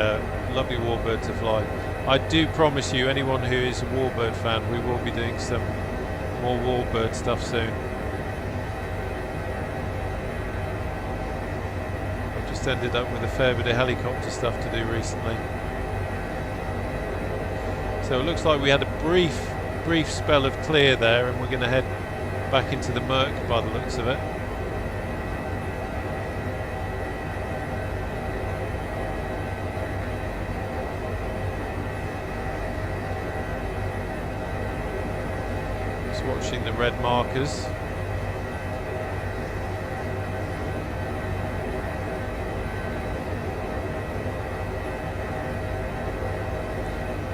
lovely warbird to fly. I do promise you, anyone who is a warbird fan, we will be doing some more warbird stuff soon. I've just ended up with a fair bit of helicopter stuff to do recently. So it looks like we had a brief brief spell of clear there, and we're going to head back into the murk by the looks of it. Just watching the red markers.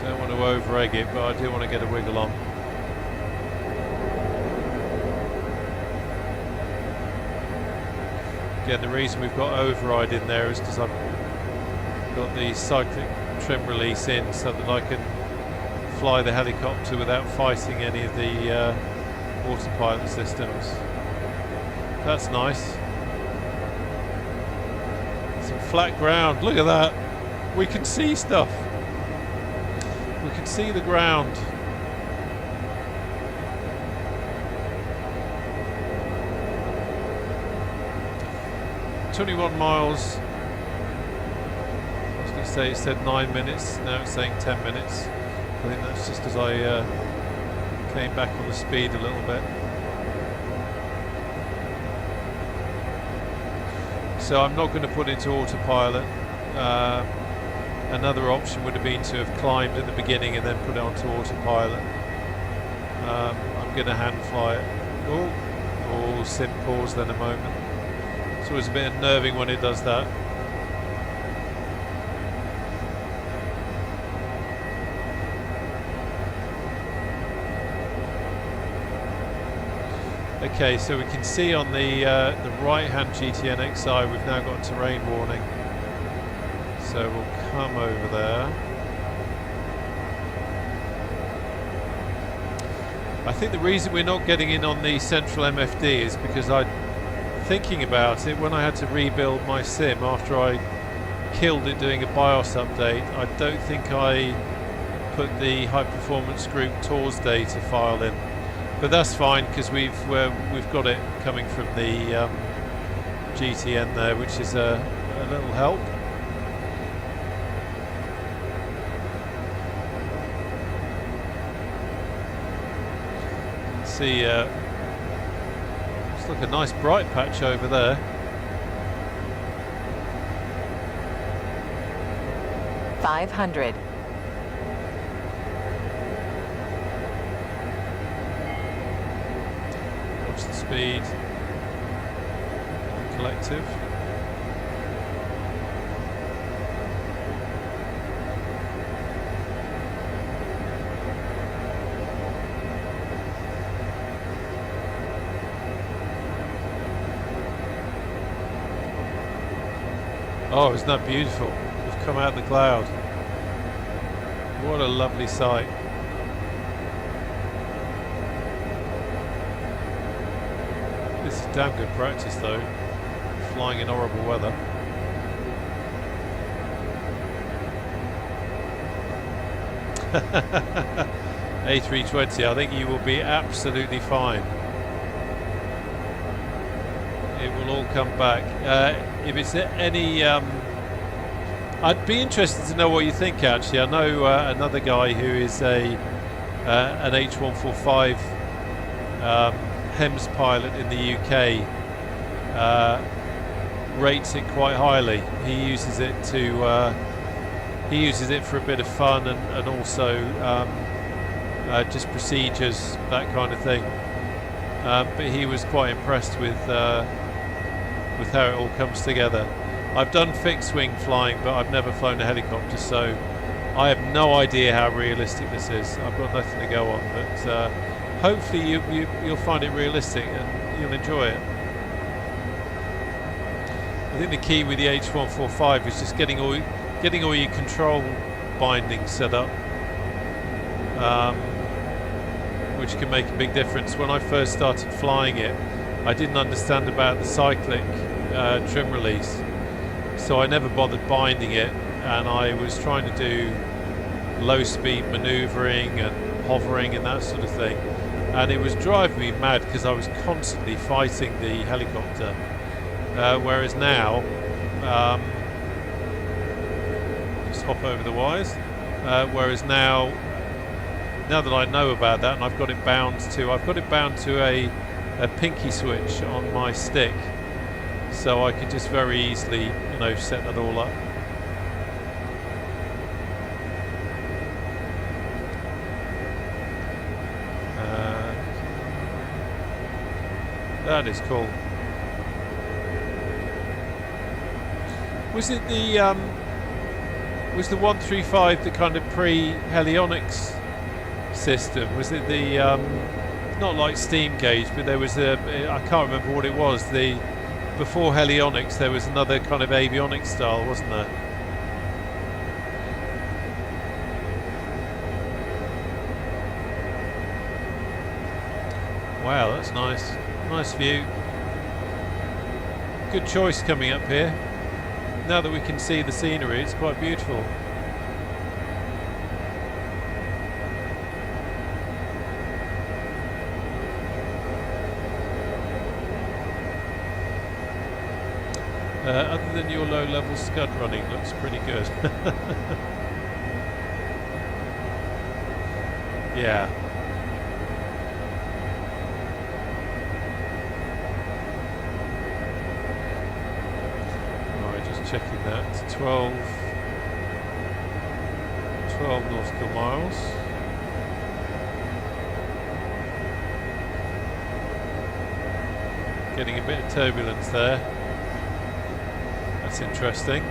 Don't want to over-egg it, but I do want to get a wiggle on. Again, the reason we've got override in there is because I've got the cyclic trim release in so that I can fly the helicopter without fighting any of the autopilot systems. That's nice. Some flat ground, look at that. We can see stuff. We can see the ground. "21 miles. I was going to say it said 9 minutes, now it's saying 10 minutes. I think that's just because I came back on the speed a little bit. So I'm not going to put it to autopilot. Another option would have been to have climbed at the beginning and then put it onto autopilot. I'm going to hand fly it. Oh, sim pause then a moment. It's always a bit unnerving when it does that. Okay, so we can see on the right-hand GTN XI we've now got a terrain warning. So we'll come over there. I think the reason we're not getting in on the central MFD is because thinking about it, when I had to rebuild my sim after I killed it doing a BIOS update, I don't think I put the high performance group TORS data file in. But that's fine because we've got it coming from the GTN there, which is a little help. See, looks like a nice bright patch over there. $500. Watch the speed. Collective. Oh, isn't that beautiful? We've come out of the cloud. What a lovely sight. This is damn good practice though, flying in horrible weather. A320, I think you will be absolutely fine. It will all come back. If it's any, I'd be interested to know what you think. Actually, I know another guy who is an H145 HEMS pilot in the UK. Rates it quite highly. He uses it to for a bit of fun and also just procedures, that kind of thing. But he was quite impressed with how it all comes together. I've done fixed wing flying, but I've never flown a helicopter, so I have no idea how realistic this is. I've got nothing to go on, but hopefully you'll find it realistic and you'll enjoy it. I think the key with the H145 is just getting all your control bindings set up, which can make a big difference. When I first started flying it, I didn't understand about the cyclic trim release, so I never bothered binding it, and I was trying to do low speed maneuvering and hovering and that sort of thing, and it was driving me mad because I was constantly fighting the helicopter, whereas now just hop over the wires, whereas now now that I know about that, and I've got it bound to a pinky switch on my stick, so I could just very easily, you know, set that all up. That is cool. Was it the 135 the kind of pre-helionics system? Was it the not like steam gauge, but there was a, I can't remember what it was. The before helionics there was another kind of avionics style, wasn't there? Wow, that's nice. Nice view. Good choice coming up here. Now that we can see the scenery, it's quite beautiful. Other than your low-level scud running, looks pretty good. Yeah. Checking that, 12 nautical miles. Getting a bit of turbulence there. That's interesting.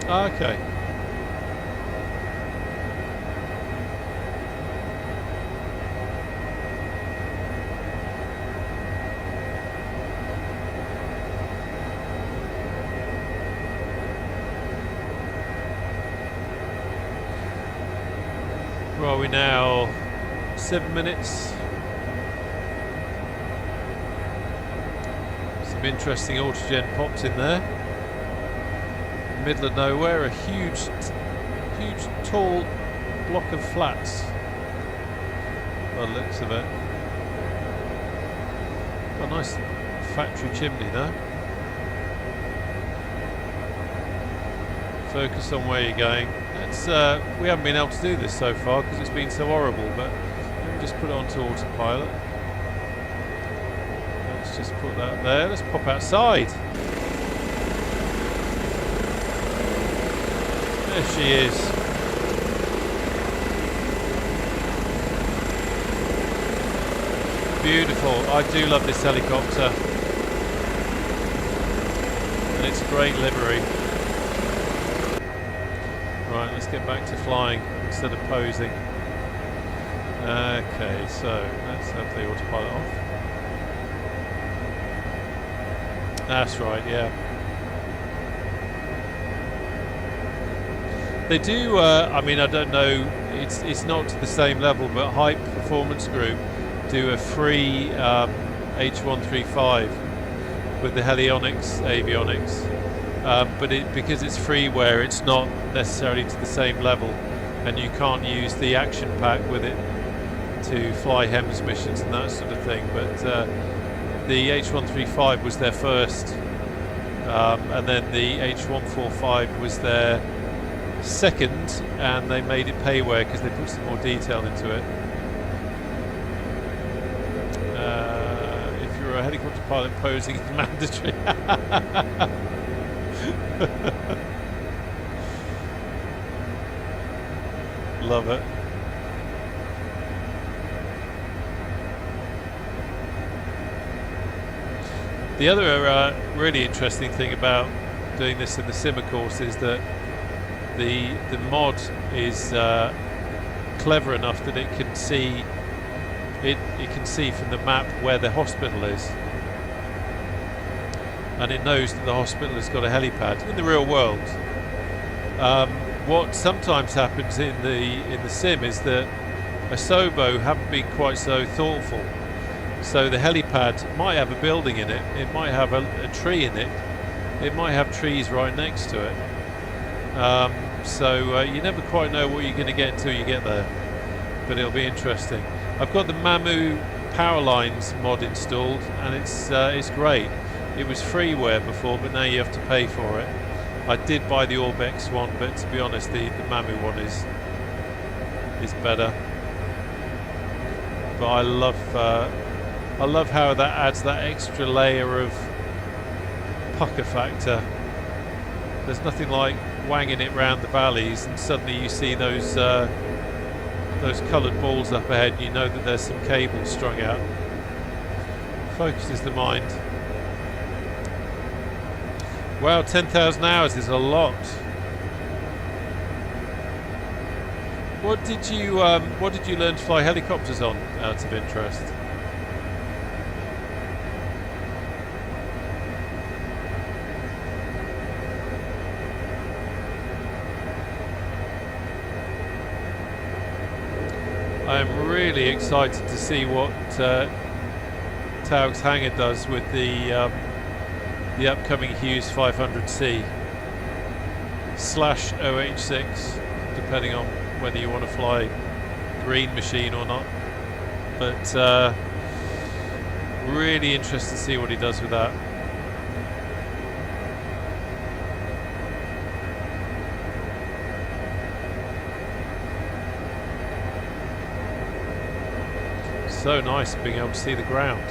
Okay. Where are we now? 7 minutes. Some interesting autogen pops in there. Middle of nowhere, a huge tall block of flats. By the looks of it. Got a nice factory chimney there. Focus on where you're going. It's, we haven't been able to do this so far because it's been so horrible, but let me just put it onto autopilot. Let's just put that there. Let's pop outside. There she is. Beautiful. I do love this helicopter. And it's a great livery. Right, let's get back to flying instead of posing. Okay, so let's have the autopilot off. That's right, yeah. They do, I mean, I don't know, it's not to the same level, but Hype Performance Group do a free H135 with the helionics, avionics. But because it's freeware, it's not necessarily to the same level, and you can't use the action pack with it to fly HEMS missions and that sort of thing. But the H135 was their first, and then the H145 was their second, and they made it payware because they put some more detail into it. If you're a helicopter pilot, posing is mandatory. Love it. The other really interesting thing about doing this in the simmer course is that the mod is clever enough that it can see from the map where the hospital is. And it knows that the hospital has got a helipad in the real world. What sometimes happens in the sim is that Asobo haven't been quite so thoughtful. So the helipad might have a building in it, it might have a tree in it, it might have trees right next to it. So you never quite know what you're going to get until you get there. But it'll be interesting. I've got the Mamu Power Lines mod installed, and it's great. It was freeware before, but now you have to pay for it. I did buy the Orbex one, but to be honest, the Mamu one is better. But I love how that adds that extra layer of pucker factor. There's nothing like wanging it round the valleys and suddenly you see those coloured balls up ahead and you know that there's some cables strung out. Focuses the mind. Wow, 10,000 hours is a lot. What did you learn to fly helicopters on, out of interest? I'm really excited to see what Taug's hangar does with the upcoming Hughes 500C / OH6, depending on whether you want to fly green machine or not. But really interested to see what he does with that. So nice being able to see the ground.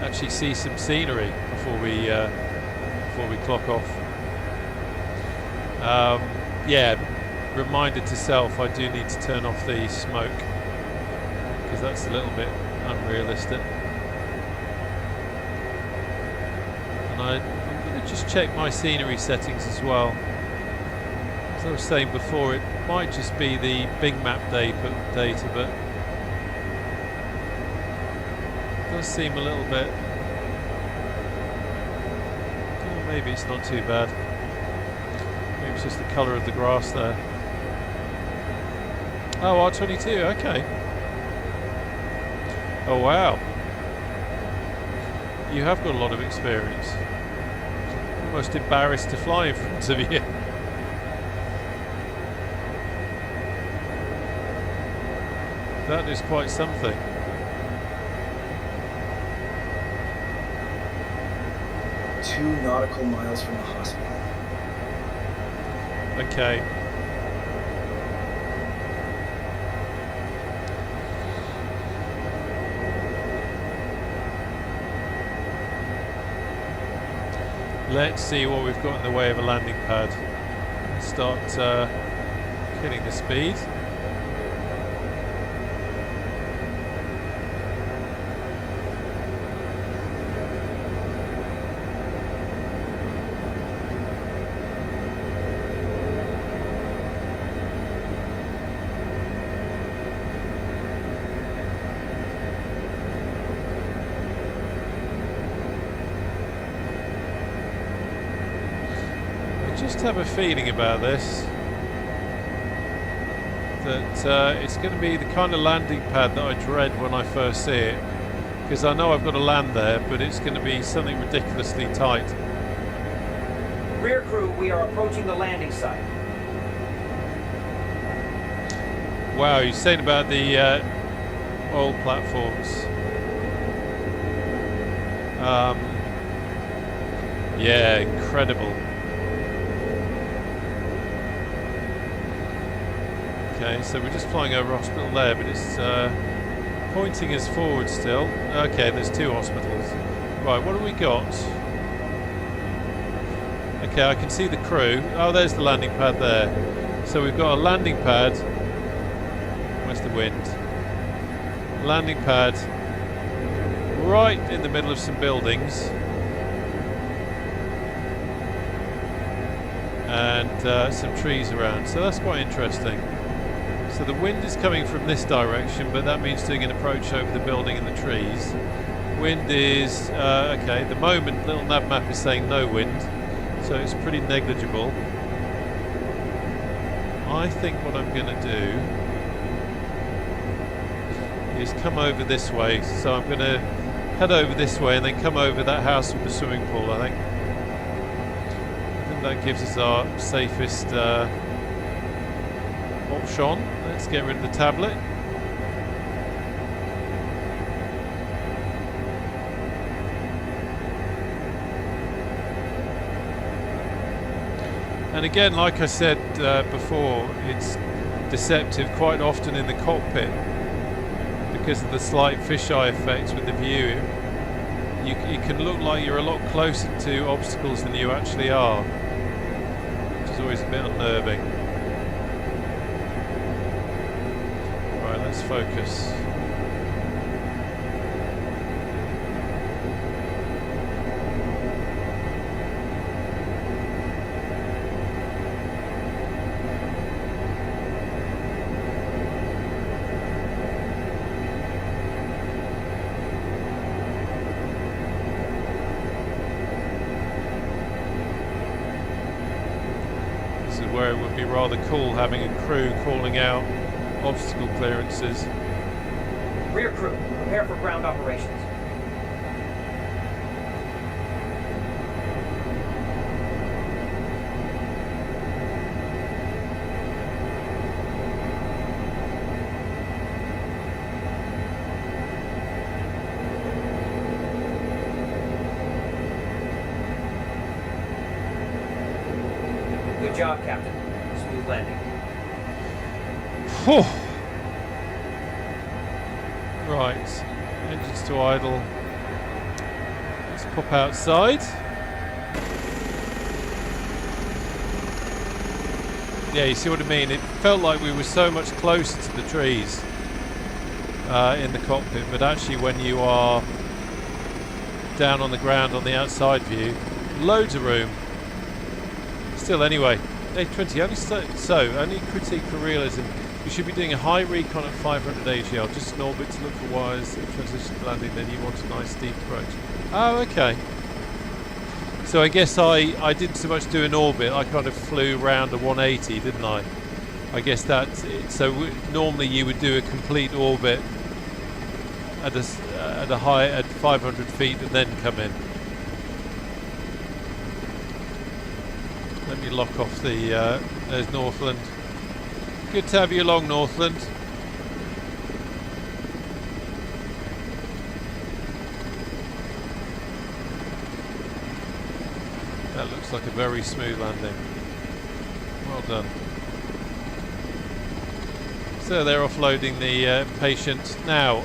Actually see some scenery before we clock off. Yeah, reminder to self, I do need to turn off the smoke because that's a little bit unrealistic. And I'm going to just check my scenery settings as well. As I was saying before, it might just be the Bing Map data, but it does seem a little bit. Oh, maybe it's not too bad. Maybe it's just the colour of the grass there. Oh, R22, okay. Oh wow. You have got a lot of experience. Almost embarrassed to fly in front of you. That is quite something. Two nautical miles from the hospital. Okay. Let's see what we've got in the way of a landing pad. Start killing the speed. Have a feeling about this that it's going to be the kind of landing pad that I dread when I first see it, because I know I've got to land there, but it's going to be something ridiculously tight. Rear crew, we are approaching the landing site. Wow, you're saying about the oil platforms. Yeah, incredible. Okay, so we're just flying over hospital there, but it's pointing us forward still. Okay, there's two hospitals. Right, what have we got? Okay, I can see the crew. Oh, there's the landing pad there. So we've got a landing pad. Where's the wind? Landing pad right in the middle of some buildings. And some trees around. So that's quite interesting. So the wind is coming from this direction, but that means doing an approach over the building and the trees. Wind is, okay, at the moment little nav map is saying no wind, so it's pretty negligible. I think what I'm going to do is come over this way, so I'm going to head over this way and then come over that house with the swimming pool, I think. That gives us our safest option. Let's get rid of the tablet. And again, like I said before, it's deceptive quite often in the cockpit because of the slight fisheye effect with the view. It can look like you're a lot closer to obstacles than you actually are, which is always a bit unnerving. Right, let's focus. Where it would be rather cool having a crew calling out obstacle clearances. Rear crew, prepare for ground operations. Good job, Captain. Smooth landing. Whew. Right, engines to idle. Let's pop outside. Yeah, you see what I mean? It felt like we were so much closer to the trees in the cockpit, but actually when you are down on the ground on the outside view, loads of room. Still, anyway, A20, only critique for realism. You should be doing a high recon at 500 AGL, just an orbit to look for wires in transition to landing, then you want a nice steep approach. Oh, okay. So I guess I didn't so much do an orbit, I kind of flew round a 180, didn't I? I guess that's it. So normally you would do a complete orbit at a high at 500 feet and then come in. Let me lock off the, there's Northland. Good to have you along, Northland. That looks like a very smooth landing. Well done. So they're offloading the patient. Now,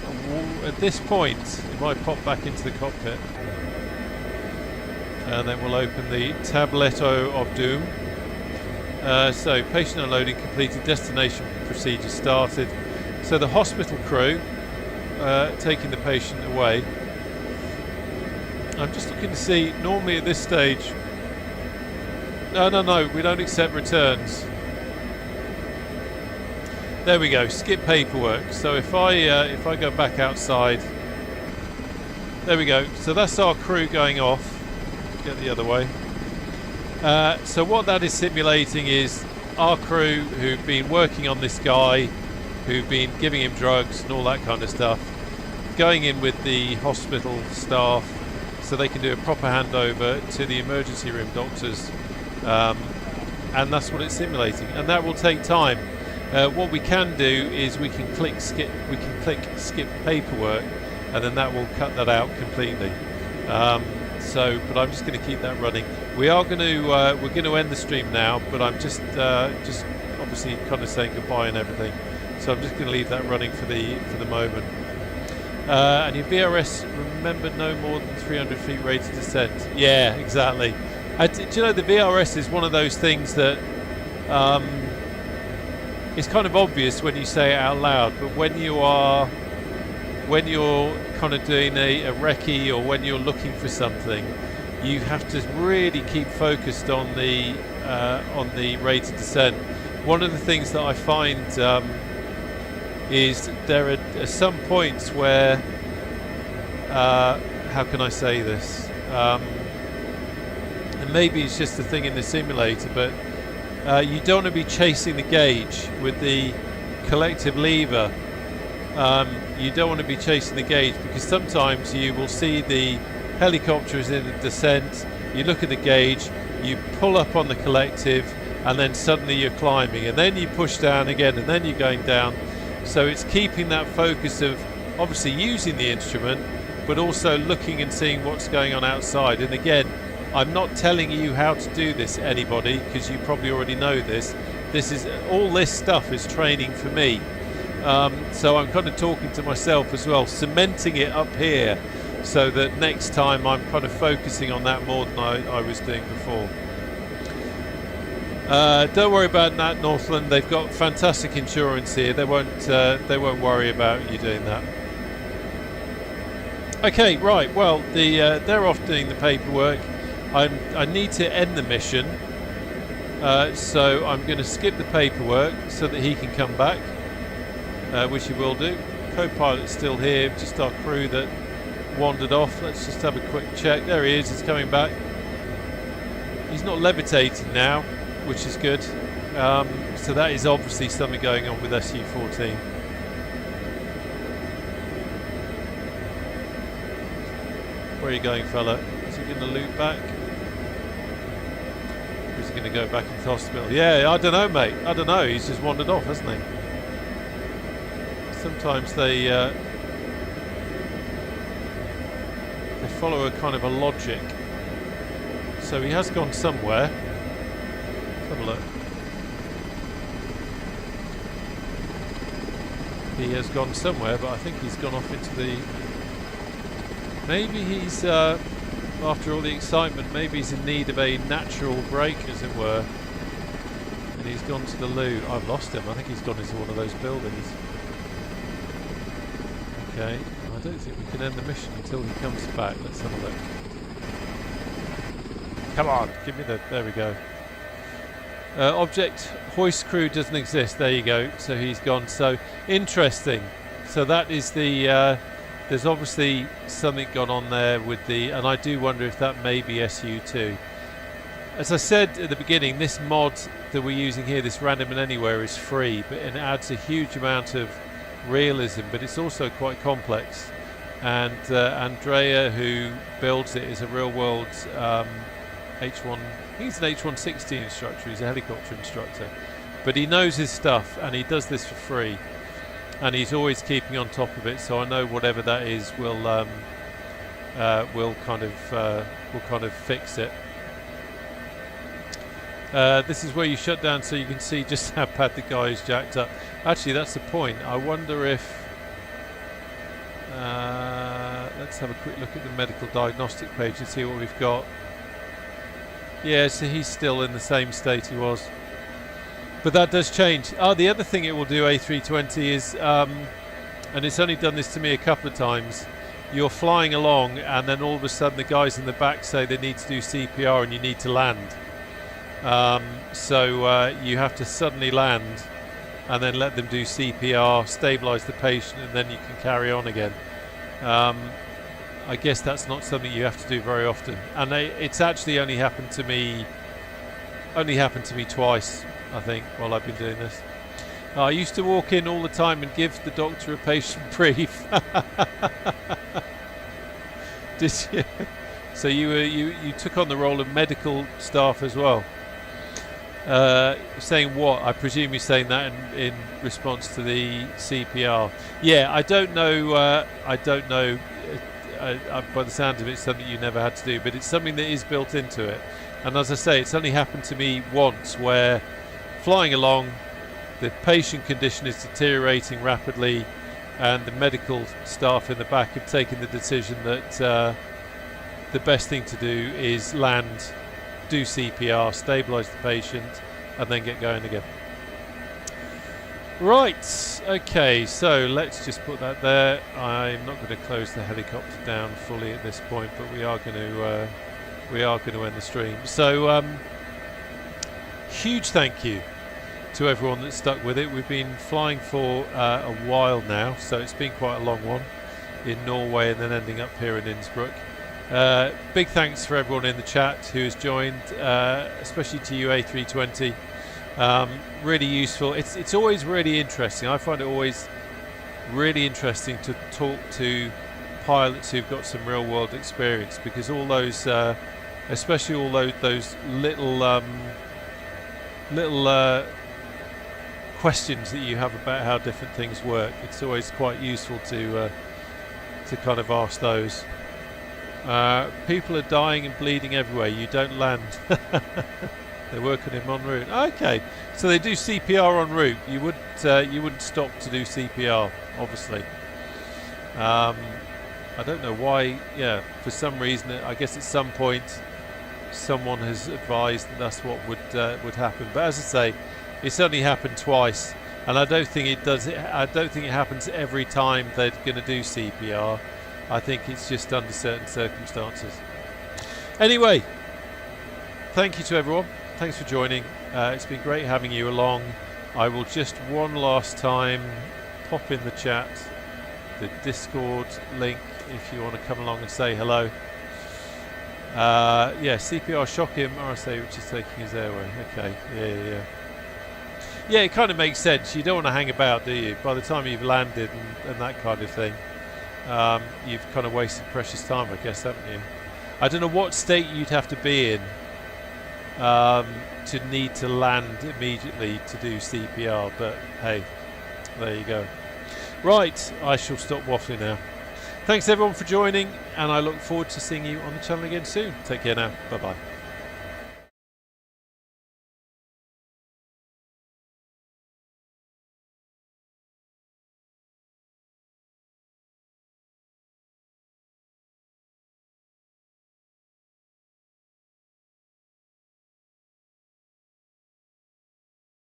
at this point, if I pop back into the cockpit, and then we'll open the tabletto of doom. So patient unloading completed, destination procedure started. So the hospital crew taking the patient away. I'm just looking to see, normally at this stage, no, we don't accept returns. There we go, skip paperwork. So if I go back outside, there we go. So that's our crew going off. Get the other way. So what that is simulating is our crew who've been working on this guy, who've been giving him drugs and all that kind of stuff, going in with the hospital staff so they can do a proper handover to the emergency room doctors, and that's what it's simulating, and that will take time. What we can do is we can click skip paperwork, and then that will cut that out completely. But I'm just going to keep that running. We are going to we're going to end the stream now, but I'm just obviously kind of saying goodbye and everything. So I'm just going to leave that running for the moment. And your VRS, remember, no more than 300 feet rated descent. Yeah, exactly. Do you know, the VRS is one of those things that it's kind of obvious when you say it out loud, but when you're kind of doing a recce, or when you're looking for something, you have to really keep focused on the rate of descent. One of the things that I find is there are some points where how can I say this, and maybe it's just a thing in the simulator, but you don't want to be chasing the gauge with the collective lever. You don't want to be chasing the gauge, because sometimes you will see the helicopter is in a descent, you look at the gauge, you pull up on the collective, and then suddenly you're climbing, and then you push down again, and then you're going down. So it's keeping that focus of obviously using the instrument, but also looking and seeing what's going on outside. And again, I'm not telling you how to do this, anybody, because you probably already know this. All this stuff is training for me. So I'm kind of talking to myself as well, cementing it up here, so that next time I'm kind of focusing on that more than I was doing before. Don't worry about that, Northland. They've got fantastic insurance here. They won't worry about you doing that. Okay, right. Well, they're off doing the paperwork. I need to end the mission, so I'm going to skip the paperwork so that he can come back, which he will do. Co-pilot's still here, just our crew that wandered off. Let's just have a quick check. There he is. He's coming back. He's not levitating now, which is good. So that is obviously something going on with SU-14. Where are you going, fella? Is he going to loop back? Or is he going to go back into the hospital? Yeah, I don't know, mate. I don't know. He's just wandered off, hasn't he? Sometimes they follow a kind of a logic. So he has gone somewhere. Let's have a look. He has gone somewhere, but I think he's gone off into the... Maybe he's, after all the excitement, maybe he's in need of a natural break, as it were. And he's gone to the loo. I've lost him. I think he's gone into one of those buildings. Okay. I don't think we can end the mission until he comes back. Let's have a look. Come on, give me the... There we go. Object hoist crew doesn't exist. There you go. So he's gone. So interesting. So that is the... there's obviously something gone on there with the... And I do wonder if that may be SU2. As I said at the beginning, this mod that we're using here, this random and anywhere, is free, but it adds a huge amount of realism, but it's also quite complex. And Andrea, who builds it, is a real-world H1... He's an H160 instructor. He's a helicopter instructor, but he knows his stuff, and he does this for free, and he's always keeping on top of it. So I know whatever that is will kind of fix it. This is where you shut down, so you can see just how bad the guy is jacked up. Actually, that's the point. I wonder if let's have a quick look at the medical diagnostic page and see what we've got. Yeah, so he's still in the same state he was. But that does change. Oh, the other thing it will do, A320, is, and it's only done this to me a couple of times, you're flying along and then all of a sudden the guys in the back say they need to do CPR and you need to land. So you have to suddenly land and then let them do CPR, stabilise the patient, and then you can carry on again. I guess that's not something you have to do very often, and it's actually only happened to me twice, I think, while I've been doing this. I used to walk in all the time and give the doctor a patient brief. Did you? So you took on the role of medical staff as well. Saying what? I presume you're saying that in response to the CPR. Yeah, I don't know. By the sound of it, it's something you never had to do, but it's something that is built into it. And as I say, it's only happened to me once, where flying along, the patient condition is deteriorating rapidly, and the medical staff in the back have taken the decision that the best thing to do is land, do CPR, stabilise the patient, and then get going again. Right, okay, so let's just put that there. I'm not going to close the helicopter down fully at this point, but we are going to end the stream. So huge thank you to everyone that stuck with it. We've been flying for a while now, so it's been quite a long one in Norway and then ending up here in Innsbruck. Big thanks for everyone in the chat who has joined, especially to you, A320. Really useful. It's always really interesting. I find it always really interesting to talk to pilots who've got some real world experience, because all those especially all those little questions that you have about how different things work, it's always quite useful to kind of ask those. People are dying and bleeding everywhere. You don't land. They're working him en route. Okay, so they do CPR en route. You wouldn't stop to do CPR, obviously. I don't know why. Yeah, for some reason, I guess at some point, someone has advised that that's what would happen. But as I say, it's only happened twice, and I don't think it does. I don't think it happens every time they're going to do CPR. I think it's just under certain circumstances. Anyway, thank you to everyone. Thanks for joining. It's been great having you along. I will just one last time pop in the chat the Discord link if you want to come along and say hello. Yeah, CPR shock him, RSA, which is taking his airway. Okay, yeah. Yeah, it kind of makes sense. You don't want to hang about, do you? By the time you've landed and that kind of thing, you've kind of wasted precious time, I guess, haven't you? I don't know what state you'd have to be in to need to land immediately to do CPR, but hey, there you go. Right, I shall stop waffling now. Thanks everyone for joining, and I look forward to seeing you on the channel again soon. Take care now. Bye bye.